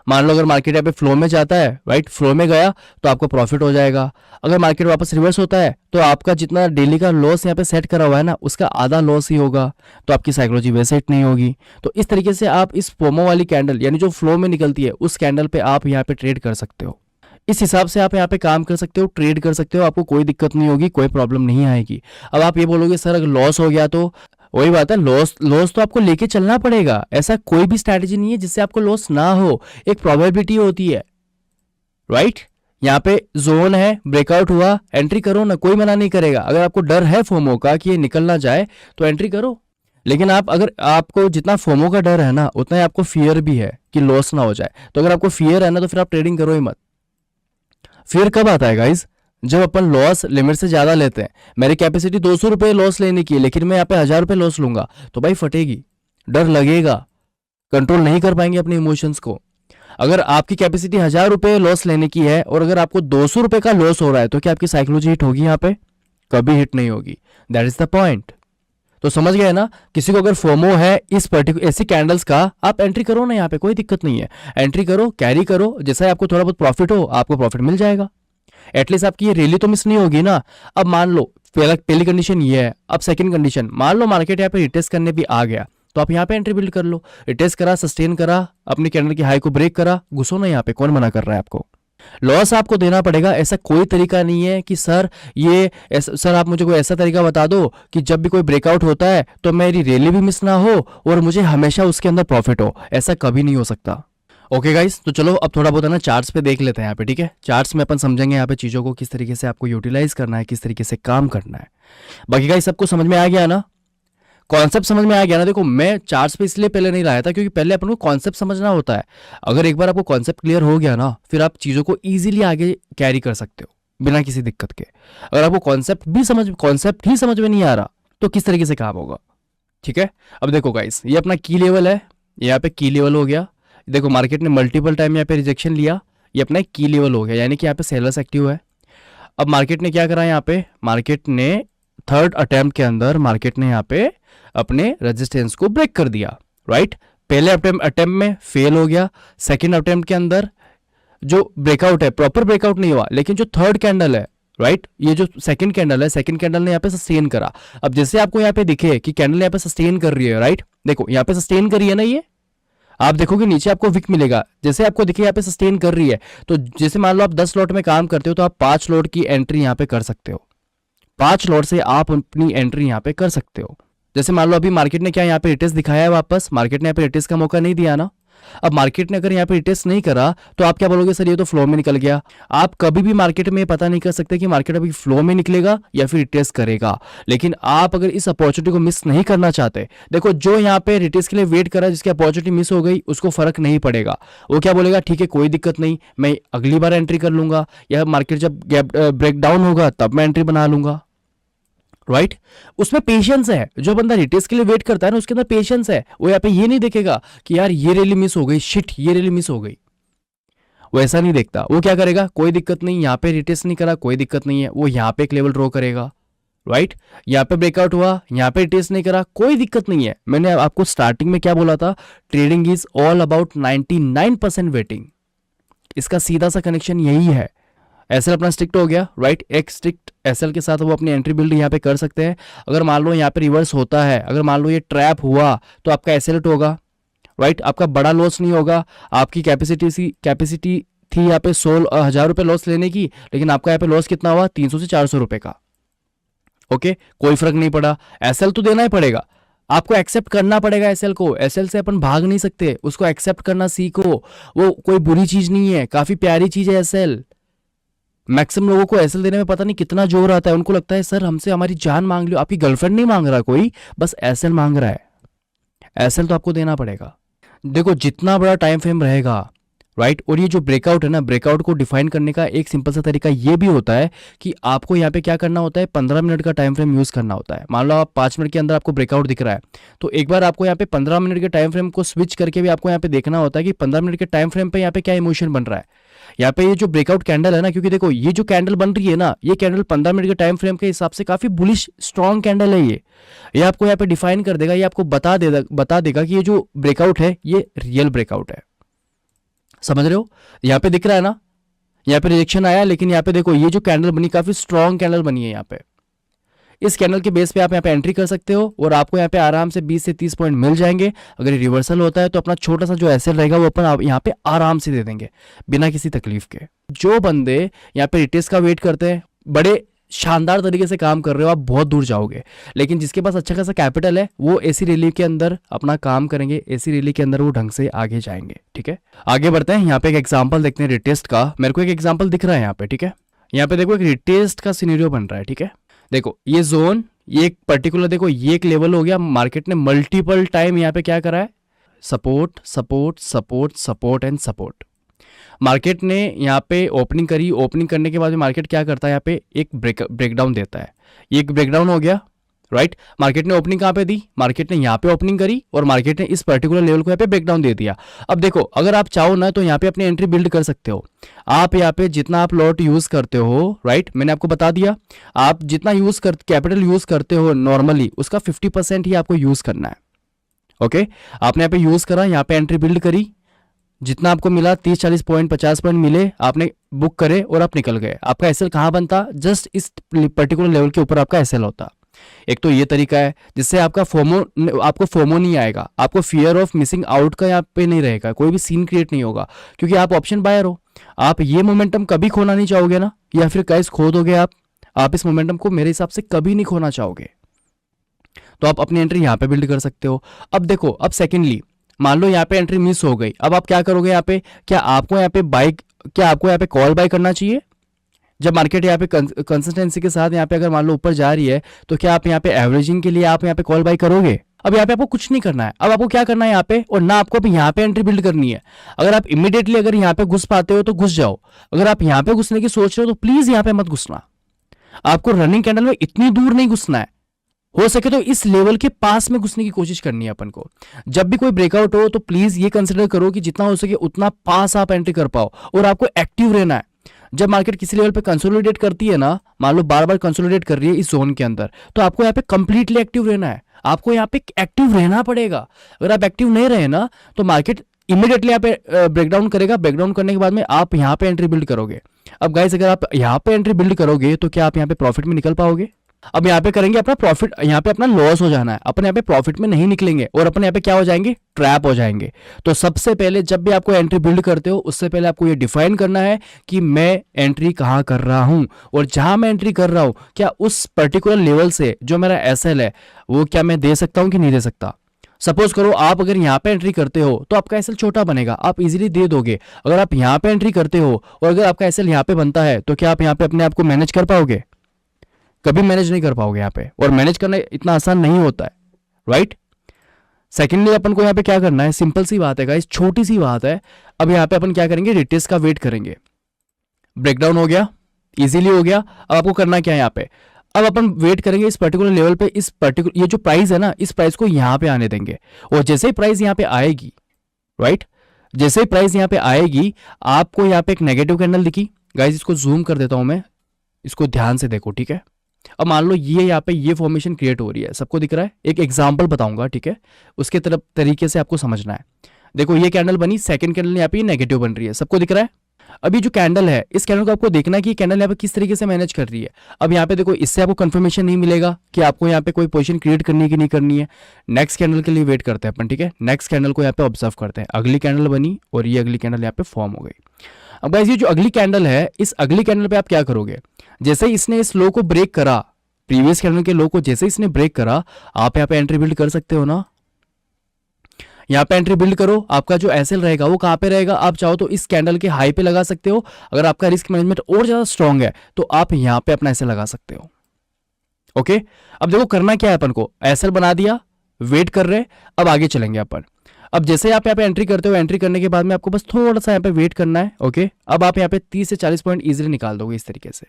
मान लो अगर मार्केट यहाँ पे फ्लो में जाता है, राइट, फ्लो में गया तो आपको प्रॉफिट हो जाएगा। अगर मार्केट वापस रिवर्स होता है तो आपका जितना डेली का लॉस यहाँ पे सेट करा हुआ है ना, उसका आधा लॉस ही होगा, तो आपकी साइकोलॉजी वैसे हिट नहीं होगी। तो इस तरीके से आप इस पोमो वाली कैंडल यानी जो फ्लो में निकलती है उस कैंडल पे आप यहाँ पे ट्रेड कर सकते हो। इस हिसाब से आप यहाँ पे काम कर सकते हो, ट्रेड कर सकते हो, आपको कोई दिक्कत नहीं होगी, कोई प्रॉब्लम नहीं आएगी। अब आप ये बोलोगे सर अगर लॉस हो गया तो, वही बात है, लॉस लॉस तो आपको लेके चलना पड़ेगा। ऐसा कोई भी स्ट्रैटेजी नहीं है जिससे आपको लॉस ना हो, एक प्रोबेबिलिटी होती है, राइट। यहाँ पे जोन है, ब्रेकआउट हुआ, एंट्री करो ना, कोई मना नहीं करेगा। अगर आपको डर है फोमो का कि ये निकल ना जाए तो एंट्री करो। लेकिन आप अगर आपको जितना फोमो का डर है ना, उतना ही आपको फियर भी है कि लॉस ना हो जाए। तो अगर आपको फियर है ना, तो फिर आप ट्रेडिंग करो ही मत। फिर कब आता है गाइज? जब अपन लॉस लिमिट से ज्यादा लेते हैं। मेरी कैपेसिटी 200 रुपए लॉस लेने की है, लेकिन मैं यहाँ पे 1000 रुपए लॉस लूंगा, तो भाई फटेगी, डर लगेगा, कंट्रोल नहीं कर पाएंगे अपने इमोशंस को। अगर आपकी कैपेसिटी 1000 रुपए लॉस लेने की है और अगर आपको 200 रुपए का लॉस हो रहा है, तो क्या आपकी साइकोलॉजी हिट होगी? यहाँ पे कभी हिट नहीं होगी। That is the point. तो समझ गए ना? किसी को अगर फोमो है इस पर्टिकुलर ऐसी कैंडल्स का, आप एंट्री करो ना, यहाँ पे कोई दिक्कत नहीं है, एंट्री करो, कैरी करो, जैसा आपको थोड़ा बहुत प्रॉफिट हो, आपको प्रॉफिट मिल जाएगा। एटलीस्ट आपकी ये रैली तो मिस नहीं होगी ना। अब मान लो पहली कंडीशन ये है। अब सेकंड कंडीशन, मान लो मार्केट यहाँ पे रिटेस्ट करने भी आ गया, तो आप यहाँ पे एंट्री बिल्ड कर लो। रिटेस्ट करा, सस्टेन करा, अपनी कैंडल की हाई को ब्रेक करा, घुसो ना यहाँ पे, कौन मना कर रहा है आपको? लॉस आपको देना पड़ेगा। ऐसा कोई तरीका नहीं है कि सर सर आप मुझे कोई ऐसा तरीका बता दो कि जब भी कोई ब्रेकआउट होता है तो मेरी रैली भी मिस ना हो और मुझे हमेशा उसके अंदर प्रॉफिट हो। ऐसा कभी नहीं हो सकता। ओके गाइस, तो चलो अब थोड़ा बहुत है ना चार्ट्स पे देख लेते हैं यहाँ पे, ठीक है। चार्ट्स में अपन समझेंगे यहाँ पे चीज़ों को किस तरीके से आपको यूटिलाइज करना है, किस तरीके से काम करना है। बाकी गाइस सबको समझ में आ गया ना? कॉन्सेप्ट समझ में आ गया ना? देखो मैं चार्ट्स पे इसलिए पहले नहीं लाया था क्योंकि पहले अपन को कॉन्सेप्ट समझना होता है। अगर एक बार आपको कॉन्सेप्ट क्लियर हो गया ना, फिर आप चीज़ों को ईजिली आगे कैरी कर सकते हो बिना किसी दिक्कत के। अगर आपको कॉन्सेप्ट ही समझ में नहीं आ रहा तो किस तरीके से काम होगा, ठीक है। अब देखो गाइस, ये अपना की लेवल है, यहाँ पे की लेवल हो गया। देखो मार्केट ने मल्टीपल टाइम यहाँ पे रिजेक्शन लिया, ये अपना एक की लेवल हो गया, यानी कि यहाँ पे सेलर्स एक्टिव है। अब मार्केट ने क्या करा, यहाँ पे मार्केट ने थर्ड अटेम्प्ट के अंदर मार्केट ने यहाँ पे अपने रेजिस्टेंस को ब्रेक कर दिया, राइट। पहले अटेम्प्ट में फेल हो गया, सेकेंड अटेम्प्ट के अंदर जो ब्रेकआउट है, प्रॉपर ब्रेकआउट नहीं हुआ, लेकिन जो थर्ड कैंडल है, राइट, ये जो सेकंड कैंडल है, सेकंड कैंडल ने यहाँ पे सस्टेन करा। अब जैसे आपको यहाँ पे दिखे कि कैंडल यहाँ पे सस्टेन कर रही है, राइट, देखो यहाँ पे सस्टेन करी है ना, ये आप देखोगे नीचे आपको विक मिलेगा। जैसे आपको दिखे यहाँ पे सस्टेन कर रही है, तो जैसे मान लो आप 10 लॉट में काम करते हो तो आप 5 लॉट की एंट्री यहाँ पे कर सकते हो। 5 लॉट से आप अपनी एंट्री यहाँ पे कर सकते हो। जैसे मान लो अभी मार्केट ने क्या यहाँ पे रिटेस्ट दिखाया है, वापस मार्केट ने यहाँ पे रिटेस्ट का मौका नहीं दिया ना। अब मार्केट ने अगर यहाँ पे रिटेस्ट नहीं करा तो आप क्या बोलोगे, सर ये तो फ्लो में निकल गया। आप कभी भी मार्केट में पता नहीं कर सकते कि मार्केट अभी फ्लो में निकलेगा या फिर रिटेस्ट करेगा। लेकिन आप अगर इस अपॉर्चुनिटी को मिस नहीं करना चाहते, देखो जो यहाँ पे रिटेस्ट के लिए वेट कर रहा है, जिसकी अपॉर्चुनिटी मिस हो गई, उसको फर्क नहीं पड़ेगा। वो क्या बोलेगा, ठीक है कोई दिक्कत नहीं, मैं अगली बार एंट्री कर लूंगा, या मार्केट जब गैप ब्रेकडाउन होगा तब मैं एंट्री बना लूंगा, राइट। उसमें पेशेंस है। जो बंदा रिटेस्ट के लिए वेट करता है ना, उसके अंदर पेशेंस है। वो यहाँ पे ये नहीं देखेगा कि यार ये रैली मिस हो गई, शिट ये रैली मिस हो गई, वो ऐसा नहीं देखता। वो क्या करेगा, कोई दिक्कत नहीं, यहाँ पे रिटेस्ट नहीं करा, कोई दिक्कत नहीं है, वो यहाँ पे एक लेवल ड्रॉ करेगा, राइट। यहाँ पे ब्रेकआउट हुआ, यहाँ पे रिटेस्ट नहीं करा, कोई दिक्कत नहीं है। मैंने आपको स्टार्टिंग में क्या बोला था, trading is all about 99% waiting. इसका सीधा सा कनेक्शन यही है। एसएल अपना स्ट्रिक्ट हो गया, राइट, एक स्ट्रिक्ट एसएल के साथ वो अपनी एंट्री बिल्ड यहाँ पे कर सकते हैं। अगर मान लो यहाँ पे रिवर्स होता है, अगर मान लो ये ट्रैप हुआ, तो आपका एसएल होगा, राइट, आपका बड़ा लॉस नहीं होगा। आपकी कैपेसिटी थी यहाँ पे 16,000 रुपये लॉस लेने की, लेकिन आपका यहाँ पे लॉस कितना हुआ, 300 से 400 रुपये का। ओके, कोई फर्क नहीं पड़ा। एसएल तो देना ही पड़ेगा, आपको एक्सेप्ट करना पड़ेगा एसएल को। एसएल से अपन भाग नहीं सकते, उसको एक्सेप्ट करना सीखो। वो कोई बुरी चीज नहीं है, काफी प्यारी चीज है एसएल। मैक्सिमम लोगों को एसएल देने में पता नहीं कितना जोर आता है। उनको लगता है सर हमसे हमारी जान मांग लो। आपकी गर्लफ्रेंड नहीं मांग रहा कोई, बस एसएल मांग रहा है। एसएल तो आपको देना पड़ेगा। देखो जितना बड़ा टाइम फ्रेम रहेगा, राइट। और ये जो ब्रेकआउट है ना, ब्रेकआउट को डिफाइन करने का एक सिंपल सा तरीका ये भी होता है कि आपको यहाँ पे क्या करना होता है, 15 मिनट का टाइम फ्रेम यूज़ करना होता है। मान लो आप 5 मिनट के अंदर आपको ब्रेकआउट दिख रहा है, तो एक बार आपको यहाँ पे 15 मिनट के टाइम फ्रेम को स्विच करके भी आपको यहाँ पे देखना होता है कि 15 मिनट के टाइम फ्रेम पे यहाँ पे क्या इमोशन बन रहा है। यहाँ पे ये जो ब्रेकआउट कैंडल है ना, क्योंकि देखो ये जो कैंडल बन रही है ना, ये कैंडल 15 मिनट के टाइम फ्रेम के हिसाब से काफी बुलिश स्ट्रॉन्ग कैंडल है। ये आपको यहाँ पे डिफाइन कर देगा, ये आपको बता देगा कि ये जो ब्रेकआउट है ये रियल ब्रेकआउट है। समझ रहे हो? यहाँ पे दिख रहा है ना, यहाँ पे रिजेक्शन आया, लेकिन यहाँ पे देखो ये जो कैंडल बनी काफी स्ट्रॉन्ग कैंडल बनी है। यहाँ पे इस कैंडल के बेस पे आप यहाँ पे एंट्री कर सकते हो और आपको यहाँ पे आराम से 20 से 30 पॉइंट मिल जाएंगे। अगर ये रिवर्सल होता है तो अपना छोटा सा जो एसएल रहेगा वो अपन यहाँ पे आराम से दे देंगे बिना किसी तकलीफ के। जो बंदे यहाँ पे रिटेस्ट का वेट करते हैं, बड़े शानदार तरीके से काम कर रहे हो, आप बहुत दूर जाओगे। लेकिन जिसके पास अच्छा खासा कैपिटल है वो एसी रैली के अंदर अपना काम करेंगे, एसी रैली के अंदर वो ढंग से आगे जाएंगे। ठीक है, आगे बढ़ते हैं। यहाँ पे एक एग्जांपल देखते हैं रिटेस्ट का। मेरे को एक एग्जांपल दिख रहा है यहाँ पे। ठीक है, यहाँ पे देखो एक रिटेस्ट का सिनेरियो बन रहा है। ठीक है, देखो ये जोन, ये एक पर्टिकुलर, देखो ये एक लेवल हो गया। मार्केट ने मल्टीपल टाइम यहाँ पे क्या करा है, support support support support and support. Market ने यहाँ पे ओपनिंग करी, ओपनिंग करने के बाद में मार्केट क्या करता है, यहाँ पे एक ब्रेकडाउन देता है। ये एक ब्रेकडाउन हो गया, राइट। मार्केट ने ओपनिंग कहाँ पे दी, मार्केट ने यहाँ पे ओपनिंग करी और मार्केट ने इस पर्टिकुलर लेवल को यहाँ पे ब्रेकडाउन दे दिया। अब देखो अगर आप चाहो ना तो यहाँ पे अपनी एंट्री बिल्ड कर सकते हो। आप यहाँ पे जितना आप लॉट यूज करते हो, राइट, मैंने आपको बता दिया, आप जितना कैपिटल यूज करते हो नॉर्मली उसका 50% ही आपको यूज करना है। ओके, आपने यहाँ पे यूज करा, यहाँ पे एंट्री बिल्ड करी, जितना आपको मिला 30-40 पॉइंट 50 पॉइंट मिले, आपने बुक करे और आप निकल गए। आपका एसएल कहाँ बनता, जस्ट इस पर्टिकुलर लेवल के ऊपर आपका एसएल होता। एक तो ये तरीका है जिससे आपको फोमो नहीं आएगा, आपको फियर ऑफ मिसिंग आउट का यहाँ पे नहीं रहेगा, कोई भी सीन क्रिएट नहीं होगा, क्योंकि आप ऑप्शन बायर हो। आप ये मोमेंटम कभी खोना नहीं चाहोगे ना, या फिर गाइस खो दोगे आप इस मोमेंटम को मेरे हिसाब से कभी नहीं खोना चाहोगे। तो आप अपनी एंट्री यहाँ पे बिल्ड कर सकते हो। अब देखो, अब सेकेंडली मान लो यहाँ पे एंट्री मिस हो गई, अब आप क्या करोगे यहाँ पे, क्या आपको यहाँ पे कॉल बाय करना चाहिए? जब मार्केट यहाँ पे कंसिस्टेंसी के साथ यहाँ पे अगर मान लो ऊपर जा रही है तो क्या आप यहाँ पे एवरेजिंग के लिए आप यहाँ पे कॉल बाय करोगे? अब यहाँ पे आपको कुछ नहीं करना है। अब आपको क्या करना है यहाँ पे, और ना आपको यहाँ पे एंट्री बिल्ड करनी है। अगर आप इमीडिएटली अगर यहाँ पे घुस पाते हो तो घुस जाओ, अगर आप यहाँ पे घुसने की सोच रहे हो तो प्लीज यहाँ पे मत घुसना। आपको रनिंग कैंडल में इतनी दूर नहीं घुसना है, हो सके तो इस लेवल के पास में घुसने की कोशिश करनी है अपन को। जब भी कोई ब्रेकआउट हो तो प्लीज ये कंसिडर करो कि जितना हो सके उतना पास आप एंट्री कर पाओ, और आपको एक्टिव रहना है। जब मार्केट किसी लेवल पे कंसोलिडेट करती है ना, मान लो बार बार कंसोलिडेट कर रही है इस जोन के अंदर, तो आपको यहाँ पे कंप्लीटली एक्टिव रहना है। आपको यहाँ पे एक्टिव रहना पड़ेगा। अगर आप एक्टिव नहीं रहे ना तो मार्केट इमीडिएटली यहाँ पे ब्रेकडाउन करेगा। ब्रेकडाउन करने के बाद में आप यहाँ पे एंट्री बिल्ड करोगे। अब गाइस अगर आप यहाँ पे एंट्री बिल्ड करोगे तो क्या आप यहाँ पे प्रॉफिट में निकल पाओगे? अब यहाँ पे करेंगे अपना प्रॉफिट, यहाँ पे अपना लॉस हो जाना है, अपन यहाँ पे प्रॉफिट में नहीं निकलेंगे और अपन यहाँ पे क्या हो जाएंगे, ट्रैप हो जाएंगे। तो सबसे पहले जब भी आपको एंट्री बिल्ड करते हो उससे पहले आपको ये डिफाइन करना है कि मैं एंट्री कहाँ कर रहा हूँ, और जहां मैं एंट्री कर रहा हूँ क्या उस पर्टिकुलर लेवल से जो मेरा एसएल है वो क्या मैं दे सकता हूँ कि नहीं दे सकता। सपोज करो आप अगर यहाँ पे एंट्री करते हो तो आपका एसएल छोटा बनेगा, आप इजीली दे दोगे। अगर आप यहाँ पे एंट्री करते हो और अगर आपका एसएल यहाँ पे बनता है तो क्या आप यहाँ पे अपने आप को मैनेज कर पाओगे? कभी मैनेज नहीं कर पाओगे यहाँ पे, और मैनेज करना इतना आसान नहीं होता है, राइट। सेकेंडली अपन को यहाँ पे क्या करना है, सिंपल सी बात है गाइस, छोटी सी बात है। अब यहाँ पे अपन क्या करेंगे, रिटेस्ट का वेट करेंगे। ब्रेकडाउन हो गया, इजीली हो गया। अब आपको करना क्या है यहाँ पे, अब अपन वेट करेंगे इस पर्टिकुलर लेवल पे, इस पर्टिकुलर ये जो प्राइस है ना, इस प्राइस को यहाँ पे आने देंगे। और जैसे ही प्राइस यहाँ पे आएगी, राइट, जैसे ही प्राइस यहाँ पे आएगी आपको यहाँ पे एक नेगेटिव कैंडल दिखी। गाइस इसको जूम कर देता हूं मैं, इसको ध्यान से देखो, ठीक है। अब मान लो ये यहाँ पे ये फॉर्मेशन क्रिएट हो रही है, सबको दिख रहा है। एक एग्जांपल बताऊंगा, ठीक है, उसके तरफ तरीके से आपको समझना है। देखो ये कैंडल बनी, सेकंड कैंडल यहाँ पे नेगेटिव बन रही है, सबको दिख रहा है। अभी जो कैंडल है, इस कैंडल को आपको देखना है कि कैंडल यहाँ पे किस तरीके से मैनेज कर रही है। अब यहाँ पे देखो, इससे आपको कंफर्मेशन नहीं मिलेगा कि आपको यहाँ पे कोई पोजीशन क्रिएट करनी है कि नहीं करनी है। नेक्स्ट कैंडल के लिए वेट करते हैं अपन, ठीक है। नेक्स्ट कैंडल को यहाँ पे ऑब्जर्व करते हैं। अगली कैंडल बनी और ये अगली कैंडल यहाँ पे फॉर्म हो गई। अब गाइस ये जो अगली कैंडल है, इस अगली कैंडल पे आप क्या करोगे, जैसे इसने इस लो को ब्रेक करा, प्रीवियस कैंडल के लो को जैसे इसने ब्रेक करा, आप यहाँ पे एंट्री बिल्ड कर सकते हो ना। यहाँ पे एंट्री बिल्ड करो, आपका जो एसएल रहेगा वो कहाँ पे रहेगा, आप चाहो तो इस कैंडल के हाई पे लगा सकते हो। अगर आपका रिस्क मैनेजमेंट और ज्यादा स्ट्रांग है तो आप यहाँ पे अपना एसएल लगा सकते हो। ओके, अब देखो करना क्या है अपन को, एसएल बना दिया, वेट कर रहे, अब आगे चलेंगे अपन। अब जैसे आप यहाँ पे एंट्री करते हो, एंट्री करने के बाद में आपको बस थोड़ा सा यहाँ पे वेट करना है। ओके, अब आप यहाँ पे 30 से 40 पॉइंट इजीली निकाल दोगे इस तरीके से,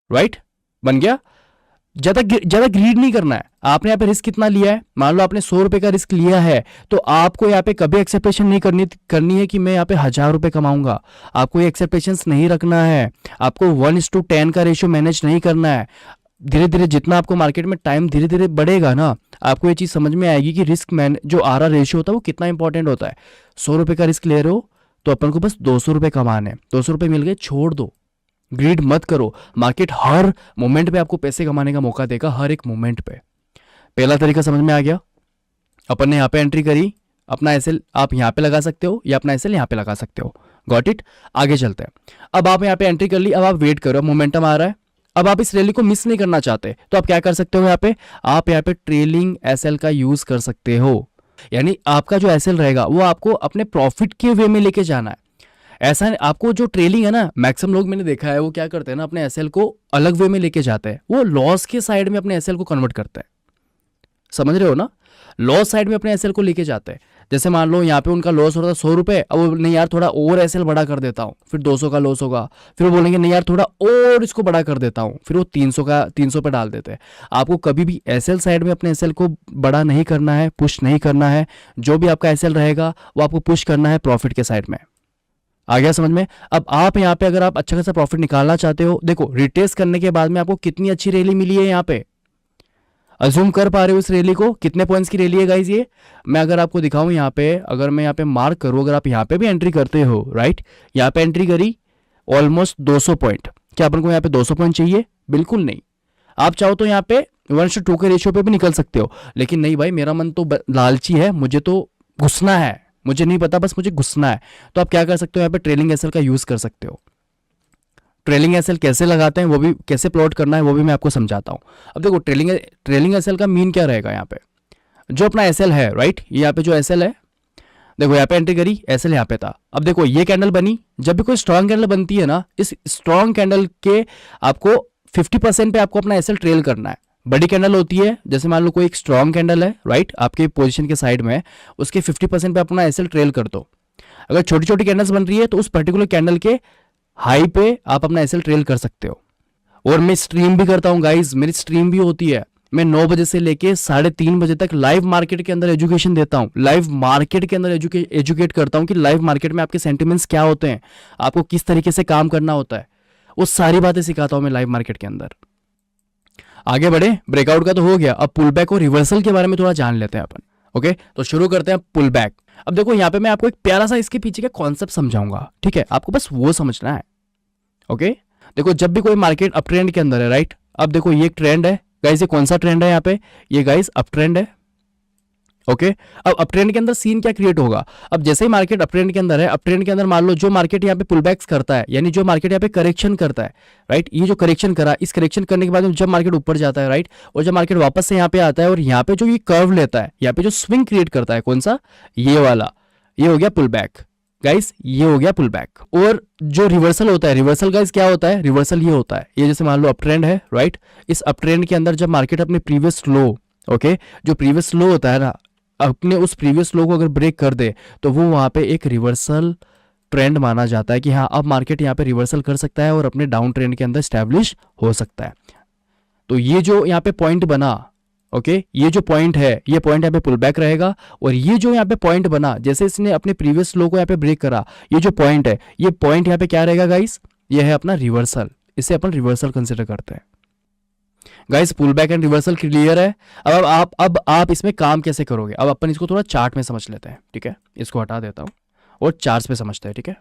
राइट? बन गया। ज्यादा ग्रीड नहीं करना है। आपने यहाँ पे रिस्क कितना लिया है, मान लो आपने 100 रुपए का रिस्क लिया है, तो आपको यहाँ पे कभी एक्सेप्टेशन नहीं करनी है कि मैं यहाँ पे 1000 रुपए कमाऊंगा। आपको ये एक्सेप्टेशन नहीं रखना है। आपको 1:10 का रेशियो मैनेज नहीं करना है। धीरे धीरे जितना आपको मार्केट में टाइम धीरे धीरे बढ़ेगा ना, आपको ये चीज समझ में आएगी कि रिस्क मैन जो आर रेशियो होता है वो कितना इंपॉर्टेंट होता है। 100 रुपए का रिस्क ले रहे हो तो अपन को बस 200 रुपए कमाने हैं। 200 रुपए मिल गए, छोड़ दो, ग्रीड मत करो। मार्केट हर मोमेंट पे आपको पैसे कमाने का मौका देगा, हर एक मोमेंट पे। पहला तरीका समझ में आ गया। अपन ने यहाँ पे एंट्री करी, अपना एसएल आप यहाँ पे लगा सकते हो या अपना एसएल यहाँ पे लगा सकते हो। Got it? आगे चलते हैं। अब आप यहाँ पे एंट्री कर ली, अब आप वेट करो, मोमेंटम आ रहा है। अब आप इस रैली को मिस नहीं करना चाहते तो आप क्या कर सकते हो, आप यहाँ पे ट्रेलिंग एसएल का यूज कर सकते हो। यानी आपका जो एसएल रहेगा वो आपको अपने प्रॉफिट के वे में लेके जाना है। ऐसा है, आपको जो ट्रेलिंग है ना, मैक्सिमम लोग मैंने देखा है वो क्या करते हैं ना, अपने एसएल को अलग वे में लेके जाते हैं। वो लॉस के साइड में अपने एसएल को कन्वर्ट करते हैं। समझ रहे हो ना? लॉस साइड में अपने एसएल को लेके जाते हैं। जैसे मान लो यहाँ पे उनका लॉस हो रहा था 100 रुपए, अब वो नहीं यार थोड़ा और एसएल बड़ा कर देता हूँ, फिर 200 का लॉस होगा, फिर वो बोलेंगे नहीं यार थोड़ा और इसको बड़ा कर देता हूँ, फिर वो 300 पे डाल देते हैं। आपको कभी भी एसएल साइड में अपने एसएल को बड़ा नहीं करना है, पुश नहीं करना है। जो भी आपका एसएल रहेगा वो आपको पुश करना है प्रॉफिट के साइड में। आ गया समझ में? अब आप यहाँ पे अगर आप अच्छा खासा प्रॉफिट निकालना चाहते हो, देखो रिटेस्ट करने के बाद में आपको कितनी अच्छी रैली मिली है। यहाँ पे अज्यूम कर पा रहे हो इस रैली को? कितने पॉइंट्स की रैली है गाइज ये? मैं अगर आपको दिखाऊं यहाँ पे, अगर मैं यहाँ पे मार्क करूं, अगर आप यहाँ पे भी एंट्री करते हो, राइट, यहाँ पे एंट्री करी ऑलमोस्ट 200 पॉइंट। क्या अपन को यहाँ पे 200 पॉइंट चाहिए? बिल्कुल नहीं। आप चाहो तो यहाँ पे 1:2 के रेशियो पे भी निकल सकते हो, लेकिन नहीं भाई, मेरा मन तो लालची है, मुझे तो घुसना है, मुझे नहीं पता, बस मुझे घुसना है। तो आप क्या कर सकते हो, यहाँ पे ट्रेलिंग एसएल का यूज कर सकते हो। ट्रेलिंग एसएल कैसे लगाते हैं वो भी, कैसे प्लॉट करना है वो भी मैं आपको समझाता हूँ। अब देखो ट्रेलिंग एसएल का मीन क्या रहेगा, यहाँ पे जो अपना एसएल है, राइट, यहाँ पे जो एसएल है, देखो यहाँ पे एंट्री करी, एसएल यहाँ पे था। अब देखो ये कैंडल बनी, जब भी कोई स्ट्रॉन्ग कैंडल बनती है ना, इस स्ट्रॉन्ग कैंडल के आपको 50% पे आपको अपना एसएल ट्रेल करना है। बड़ी कैंडल होती है, जैसे मान लो कोई एक स्ट्रॉन्ग कैंडल है, राइट, आपके पोजीशन के साइड में, उसके 50% पे अपना एसएल ट्रेल कर दो। अगर छोटी छोटी कैंडल्स बन रही है तो उस पर्टिकुलर कैंडल के हाई पे आप अपना एसएल ट्रेल कर सकते हो। और मैं स्ट्रीम भी करता हूँ गाइज, मेरी स्ट्रीम भी होती है। मैं 9 बजे से लेके 3:30 बजे तक लाइव मार्केट के अंदर एजुकेशन देता हूँ, लाइव मार्केट के अंदर एजुकेट करता हूँ कि लाइव मार्केट में आपके सेंटिमेंट्स क्या होते हैं, आपको किस तरीके से काम करना होता है, वो सारी बातें सिखाता हूँ मैं लाइव मार्केट के अंदर। आगे बढ़े, ब्रेकआउट का तो हो गया, अब पुल बैक और रिवर्सल के बारे में थोड़ा जान लेते हैं अपन। ओके, तो शुरू करते हैं पुल बैक। अब देखो यहाँ पे मैं आपको एक प्यारा सा इसके पीछे का कॉन्सेप्ट समझाऊंगा, ठीक है, आपको बस वो समझना है। ओके, देखो जब भी कोई मार्केट अप ट्रेंड के अंदर है, राइट, अब देखो ये एक ट्रेंड है गाइस, ये कौन सा ट्रेंड है यहाँ पे, ये गाइस अप ट्रेंड है। ओके, अब अप ट्रेंड के अंदर सीन क्या क्रिएट होगा, अब जैसे ही मार्केट अप ट्रेंड के अंदर है, अप ट्रेंड के अंदर मान लो जो मार्केट यहाँ पे पुल बैक्स करता है, यानी जो मार्केट यहाँ पे करेक्शन करता है, राइट, ये जो करेक्शन करा, इस करेक्शन करने के बाद जब मार्केट ऊपर जाता है, राइट, और जब मार्केट वापस से यहाँ पे आता है और यहाँ पे जो ये कर्व लेता है, यहाँ पे जो स्विंग क्रिएट करता है, कौन सा, ये वाला, ये हो गया पुल बैक गाइस, ये हो गया पुल बैक। और जो रिवर्सल होता है, रिवर्सल गाइस क्या होता है, रिवर्सल ये होता है, ये जैसे मान लो अप ट्रेंड है, राइट, इस अप ट्रेंड के अंदर जब मार्केट अपने प्रीवियस लो, ओके, जो प्रीवियस लो होता है ना, अपने उस प्रीवियस लो को अगर ब्रेक कर दे तो वो वहां पे एक रिवर्सल ट्रेंड माना जाता है कि हाँ अब मार्केट यहाँ पे रिवर्सल कर सकता है और अपने डाउन ट्रेंड के अंदर स्टैब्लिश हो सकता है। तो ये जो यहाँ पे पॉइंट बना, ओके, ये जो पॉइंट है, ये पॉइंट यहाँ पे पुल बैक रहेगा। और ये जो यहाँ पे पॉइंट बना, जैसे इसने अपने प्रीवियस लो को यहाँ पे ब्रेक करा, ये जो पॉइंट है, ये पॉइंट यहाँ पे क्या रहेगा गाइस, ये है अपना रिवर्सल, इसे अपन रिवर्सल कंसिडर करते हैं guys. Pull back and reversal clear है। अब आप इसमें काम कैसे करोगे, अब अपन इसको थोड़ा चार्ट में समझ लेते हैं, ठीक है, इसको हटा देता हूं और चार्ट्स पे समझते हैं, ठीक है।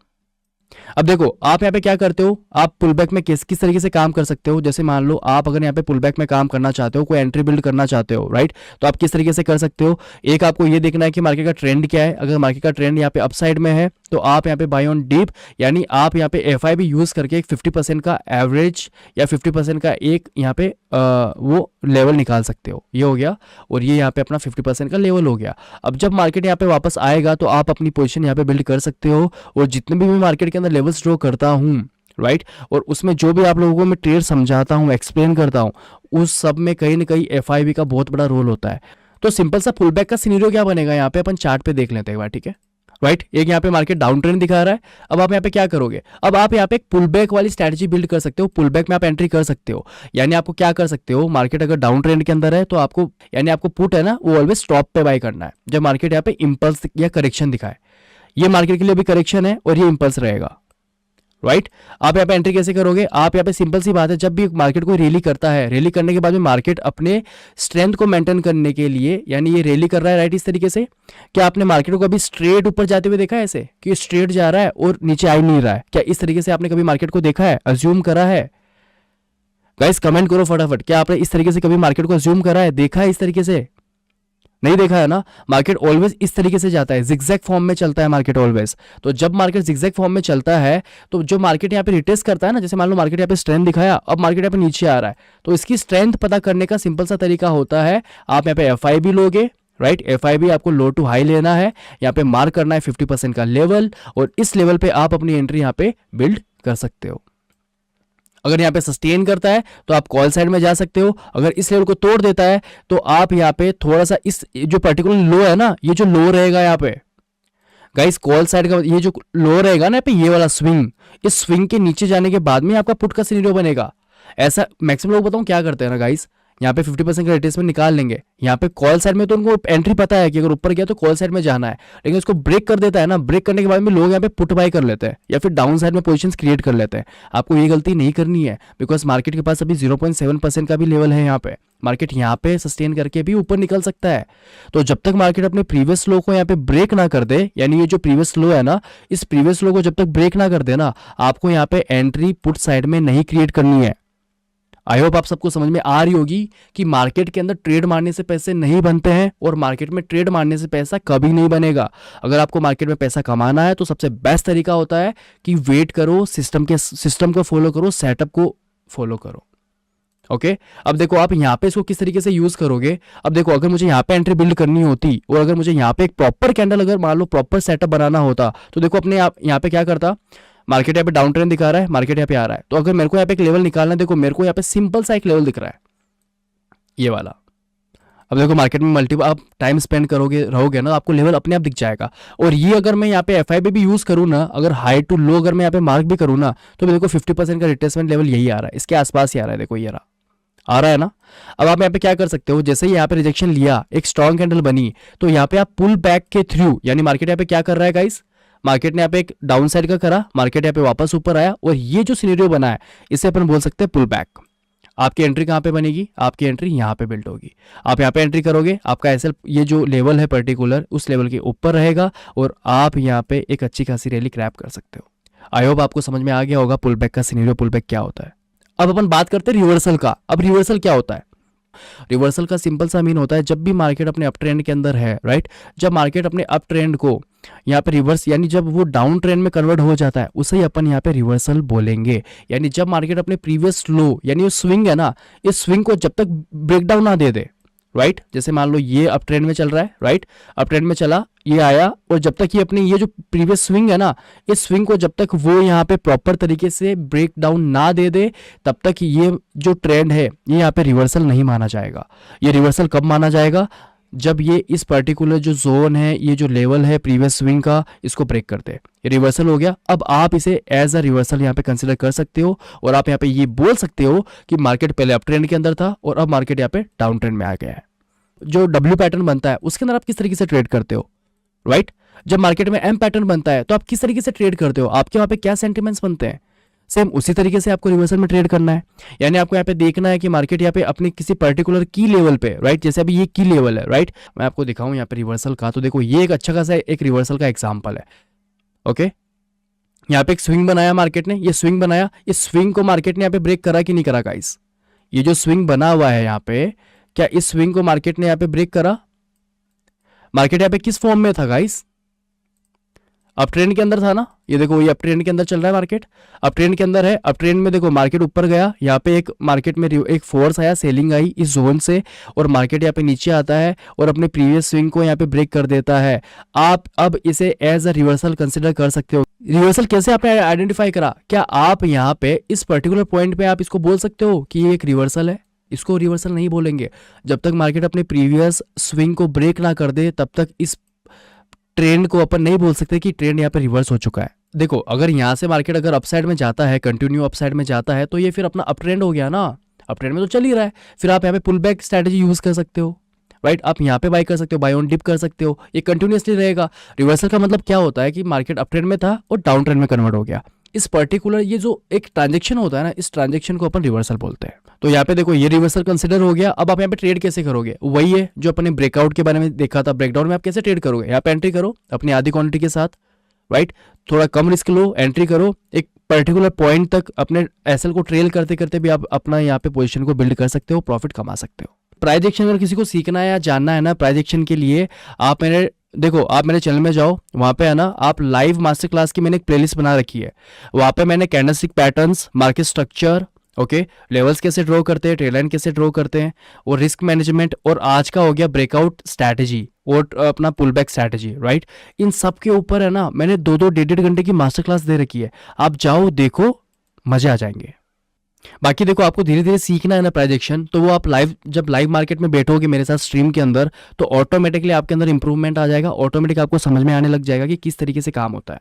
अब देखो आप यहाँ पे क्या करते हो, आप पुल बैक में किस तरीके से काम कर सकते हो। जैसे मान लो आप अगर यहाँ पे पुल बैक में काम करना चाहते हो, कोई एंट्री बिल्ड करना चाहते हो, राइट, तो आप किस तरीके से कर सकते हो। एक आपको ये देखना है कि मार्केट का ट्रेंड क्या है। अगर मार्केट का ट्रेंड यहाँ पे अपसाइड में है तो आप यहाँ पे बाय ऑन डीप, यानी आप यहाँ पे एफआईबी यूज करके एक 50% का एवरेज या 50% का एक यहाँ पे वो लेवल निकाल सकते हो। ये हो गया, और ये यहाँ पे अपना 50% का लेवल हो गया। अब जब मार्केट यहाँ पे वापस आएगा तो आप अपनी पोजीशन यहाँ पे बिल्ड कर सकते हो। और जितने भी मैं मार्केट के अंदर लेवल्स ड्रॉ करता हूँ, राइट, और उसमें जो भी आप लोगों को मैं ट्रेड समझाता हूँ, एक्सप्लेन करता हूँ, उस सब में कहीं ना कहीं एफआईबी का बहुत बड़ा रोल होता है। तो सिंपल सा पुल बैक का सिनेरियो क्या बनेगा यहाँ पे अपन चार्ट पे देख लेते हैं एक बार, ठीक है राइट। एक यहाँ पे मार्केट डाउन ट्रेंड दिखा रहा है। अब आप यहाँ पे क्या करोगे, अब आप यहाँ पे एक पुल बैक वाली स्ट्रैटेजी बिल्ड कर सकते हो, पुल बैक में आप एंट्री कर सकते हो। यानी आपको क्या कर सकते हो, मार्केट अगर डाउन ट्रेंड के अंदर है तो आपको यानी आपको पुट है ना वो ऑलवेज स्टॉप पे बाय करना है जब मार्केट यहाँ पे इंपल्स या करेक्शन दिखाए। ये मार्केट के लिए भी करेक्शन है और ये इंपल्स रहेगा राइट। आप यहाँ पे एंट्री कैसे करोगे, आप यहाँ पे सिंपल सी बात है, जब भी मार्केट को रैली करता है, रैली करने के बाद में मार्केट अपने स्ट्रेंथ को मेंटेन करने के लिए, यानी ये रैली कर रहा है राइट इस तरीके से, क्या आपने मार्केट को कभी स्ट्रेट ऊपर जाते हुए देखा है ऐसे कि स्ट्रेट जा रहा है और नीचे आ ही नहीं रहा है? क्या इस तरीके से आपने कभी मार्केट को देखा है, अज्यूम करा है? गाइस कमेंट करो फटाफट, क्या आपने इस तरीके से कभी मार्केट को अज्यूम करा है, देखा है इस तरीके से? नहीं देखा है ना। मार्केट ऑलवेज इस तरीके से जाता है, जिगजैग फॉर्म में चलता है मार्केट ऑलवेज। तो जब मार्केट जिगजैग फॉर्म में चलता है तो जो मार्केट यहाँ पे रिटेस्ट करता है ना, जैसे मान लो मार्केट यहाँ पे स्ट्रेंथ दिखाया, अब मार्केट यहाँ पे नीचे आ रहा है, तो इसकी स्ट्रेंथ पता करने का सिंपल सा तरीका होता है, आप यहाँ पे FIB लोगे राइट। FIB आपको लो टू हाई लेना है, यहाँ पे मार्क करना है 50% का लेवल, और इस लेवल पे आप अपनी एंट्री यहाँ पे बिल्ड कर सकते हो। अगर यहाँ पे सस्टेन करता है तो आप कॉल साइड में जा सकते हो, अगर इस लेवल को तोड़ देता है तो आप यहाँ पे थोड़ा सा इस जो पर्टिकुलर लो है ना, ये जो लो रहेगा यहाँ पे गाइस कॉल साइड का, ये जो लो रहेगा ना यहाँ पे ये वाला स्विंग, इस स्विंग के नीचे जाने के बाद में आपका पुट का सिनेरियो बनेगा। ऐसा मैक्सिमम लोग बताऊं क्या करते हैं ना गाइस, यहाँ पे 50% का रिट्रेसमेंट निकाल लेंगे, यहाँ पे कॉल साइड में तो उनको एंट्री पता है कि अगर ऊपर गया तो कॉल साइड में जाना है, लेकिन उसको ब्रेक कर देता है ना, ब्रेक करने के बाद में लोग यहाँ पे पुट बाय कर लेते हैं या फिर डाउन साइड में पोजीशंस क्रिएट कर लेते हैं। आपको ये गलती नहीं करनी है, बिकॉज मार्केट के पास अभी 0.7% का भी लेवल है यहाँ पे, मार्केट यहाँ पे सस्टेन करके भी ऊपर निकल सकता है। तो जब तक मार्केट अपने प्रीवियस लो को यहाँ पे ब्रेक ना कर दे, यानी ये जो प्रीवियस लो है ना, इस प्रीवियस लो को जब तक ब्रेक ना कर दे ना, आपको यहाँ पे एंट्री पुट साइड में नहीं क्रिएट करनी है। आई होप आप सबको समझ में आ रही होगी कि मार्केट के अंदर ट्रेड मारने से पैसे नहीं बनते हैं और मार्केट में ट्रेड मारने से पैसा कभी नहीं बनेगा। अगर आपको मार्केट में पैसा कमाना है तो सबसे बेस्ट तरीका होता है कि वेट करो, सिस्टम को फॉलो करो, सेटअप को फॉलो करो। ओके अब देखो आप यहाँ पे इसको किस तरीके से यूज करोगे। अब देखो अगर मुझे यहाँ पे एंट्री बिल्ड करनी होती और अगर मुझे यहाँ पे एक प्रॉपर कैंडल, अगर मान लो प्रॉपर सेटअप बनाना होता, तो देखो अपने यहाँ पे क्या करता, मार्केट यहाँ पे डाउन ट्रेंड दिखा रहा है, मार्केट यहाँ पे आ रहा है, तो अगर मेरे को यहाँ पे एक लेवल निकालना है, देखो मेरे को यहाँ पे सिंपल सा एक लेवल दिख रहा है ये वाला। अब देखो मार्केट में मल्टीपल आप टाइम स्पेंड करोगे रहोगे ना, आपको लेवल अपने आप दिख जाएगा। और ये अगर मैं यहाँ पे FIB भी यूज करूँ ना, अगर हाई टू लो अगर मैं यहाँ पे मार्क भी करूँ ना, तो देखो 50% का रिट्रेसमेंट लेवल यही आ रहा है, इसके आसपास ही आ रहा है, देखो ये आ रहा है ना। अब आप यहाँ पे क्या कर सकते हो, जैसे ही यहाँ पे रिजेक्शन लिया, एक स्ट्रॉन्ग कैंडल बनी, तो यहाँ पे आप पुल बैक के थ्रू, यानी मार्केट यहाँ पे क्या कर रहा है गाइस, मार्केट ने यहाँ पे एक डाउन साइड का करा, मार्केट यहाँ पे वापस ऊपर आया और ये जो सिनेरियो बना है इसे अपन बोल सकते हैं पुल बैक। आपकी एंट्री कहाँ पे बनेगी, आपकी एंट्री यहाँ पे बिल्ड होगी। आप यहाँ पे एंट्री करोगे, आपका SL ये जो लेवल है पर्टिकुलर उस लेवल के ऊपर रहेगा और आप यहाँ पे एक अच्छी खासी रैली क्रैप कर सकते हो। आई होप आपको समझ में आ गया होगा पुल बैक का सिनेरियो, पुल बैक क्या होता है। अब अपन बात करते हैं रिवर्सल का। अब रिवर्सल क्या होता है, रिवर्सल का सिंपल सा मीन होता है जब भी मार्केट अपने अप ट्रेंड के अंदर है राइट, जब मार्केट अपने अप ट्रेंड को यहाँ पे रिवर्स, यानी जब वो डाउन ट्रेंड में कन्वर्ट हो जाता है उसे ही अपन यहाँ पे रिवर्सल बोलेंगे। यानी जब मार्केट अपने प्रीवियस लो, यानी वो स्विंग है ना, इस स्विंग को जब तक ब्रेकडाउन ना दे दे राइट, जैसे मान लो ये अप ट्रेंड में चल रहा है राइट, अप ट्रेंड में चला, ये आया, और जब तक ये अपनी ये जो प्रीवियस स्विंग है ना, इस स्विंग को जब तक वो यहाँ पे प्रॉपर तरीके से ब्रेक डाउन ना दे दे, तब तक ये जो ट्रेंड है ये यहाँ पे रिवर्सल नहीं माना जाएगा। ये रिवर्सल कब माना जाएगा, जब ये इस पर्टिकुलर जो जोन है, ये जो लेवल है प्रीवियस स्विंग का, इसको ब्रेक करते हैं, ये रिवर्सल हो गया। अब आप इसे एज अ रिवर्सल यहाँ पे कंसिडर कर सकते हो और आप यहाँ पे ये बोल सकते हो कि मार्केट पहले अप ट्रेंड के अंदर था और अब मार्केट यहाँ पे डाउन ट्रेंड में आ गया है। जो W पैटर्न बनता है उसके अंदर आप किस तरीके से ट्रेड करते हो राइट, जब मार्केट में M पैटर्न बनता है तो आप किस तरीके से ट्रेड करते हो, आपके वहां पे क्या सेंटिमेंट्स बनते हैं, सेम उसी तरीके से आपको रिवर्सल में ट्रेड करना है। यानी आपको यहाँ पे देखना है कि मार्केट यहाँ पे अपने किसी पर्टिकुलर की लेवल पे राइट, जैसे अभी ये की लेवल है राइट, मैं आपको दिखाऊं यहाँ पे रिवर्सल का, तो देखो ये एक अच्छा खासा एक रिवर्सल का एग्जांपल है। ओके यहाँ पे एक स्विंग बनाया मार्केट ने, ये स्विंग बनाया, इस स्विंग को मार्केट ने यहाँ पे ब्रेक करा कि नहीं करा गाइस, ये जो स्विंग बना हुआ है यहाँ पे, क्या इस स्विंग को मार्केट ने यहाँ पे ब्रेक करा, मार्केट यहाँ पे किस फॉर्म में था गाइस, अप ट्रेंड के अंदर था ना, ये देखो ये अप ट्रेंड के अंदर चल रहा है मार्केट, अप ट्रेंड के अंदर है, अप ट्रेंड में देखो मार्केट ऊपर गया, यहाँ पे एक मार्केट में एक फोर्स आया, सेलिंग आई इस जोन से और मार्केट यहाँ पे नीचे आता है और अपने प्रीवियस स्विंग को यहाँ पे ब्रेक कर देता है। आप अब इसे एज अ रिवर्सल कंसिडर कर सकते हो। रिवर्सल कैसे आपने आइडेंटिफाई करा, क्या आप यहाँ पे इस पर्टिकुलर पॉइंट पे आप इसको बोल सकते हो कि ये एक रिवर्सल है, इसको रिवर्सल नहीं बोलेंगे। जब तक मार्केट अपने प्रीवियस स्विंग को ब्रेक ना कर दे तब तक इस ट्रेंड को अपन नहीं बोल सकते कि ट्रेंड यहाँ पे रिवर्स हो चुका है। देखो अगर यहाँ से मार्केट अगर अपसाइड में जाता है, कंटिन्यू अपसाइड में जाता है, तो ये फिर अपना अप ट्रेंड हो गया ना, अप ट्रेंड में तो चल ही रहा है, फिर आप यहाँ पे पुल बैक स्ट्रैटेजी यूज कर सकते हो, राइट। आप यहाँ पे बाय कर सकते हो, बाय ऑन डिप कर सकते हो, ये कंटिन्यूसली रहेगा। रिवर्सल का मतलब क्या होता है कि मार्केट अप ट्रेंड में था और डाउन ट्रेंड में कन्वर्ट हो गया। इस पर्टिकुलर ये जो एक ट्रांजेक्शन होता है ना, इस ट्रांजेक्शन को अपन रिवर्सल बोलते हैं। तो यहाँ पे देखो ये रिवर्सल कंसिडर हो गया। अब आप यहाँ पे ट्रेड कैसे करोगे, वही है जो अपने ब्रेकआउट के बारे में देखा था। ब्रेकडाउन में आप कैसे ट्रेड करोगे, यहाँ पे एंट्री करो अपनी आधी क्वांटिटी के साथ, राइट। थोड़ा कम रिस्क लो, एंट्री करो, एक पर्टिकुलर पॉइंट तक अपने एसएल को ट्रेल करते करते भी आप अपना यहाँ पे पोजीशन को बिल्ड कर सकते हो, प्रॉफिट कमा सकते हो। प्राइस एक्शन अगर किसी को सीखना है या जानना है ना प्राइस एक्शन के लिए, आप मेरे चैनल में जाओ, वहाँ पे है ना आप लाइव मास्टर क्लास की मैंने एक प्लेलिस्ट बना रखी है। वहाँ पे मैंने candlestick patterns, market structure, okay, levels कैसे ड्रॉ करते हैं, ट्रेड लाइन कैसे ड्रॉ करते हैं, और रिस्क मैनेजमेंट, और आज का हो गया ब्रेकआउट स्ट्रैटेजी और अपना पुल बैक स्ट्रैटेजी, राइट। इन सब के ऊपर है ना मैंने 2-2 1.5 घंटे की मास्टर क्लास दे रखी है। आप जाओ देखो, मजे आ जाएंगे। बाकी देखो आपको धीरे धीरे सीखना है ना प्राइस एक्शन, तो वो आप जब लाइव मार्केट में बैठोगे मेरे साथ स्ट्रीम के अंदर, तो ऑटोमेटिकली आपके अंदर इंप्रूवमेंट आ जाएगा, ऑटोमेटिक आपको समझ में आने लग जाएगा कि किस तरीके से काम होता है।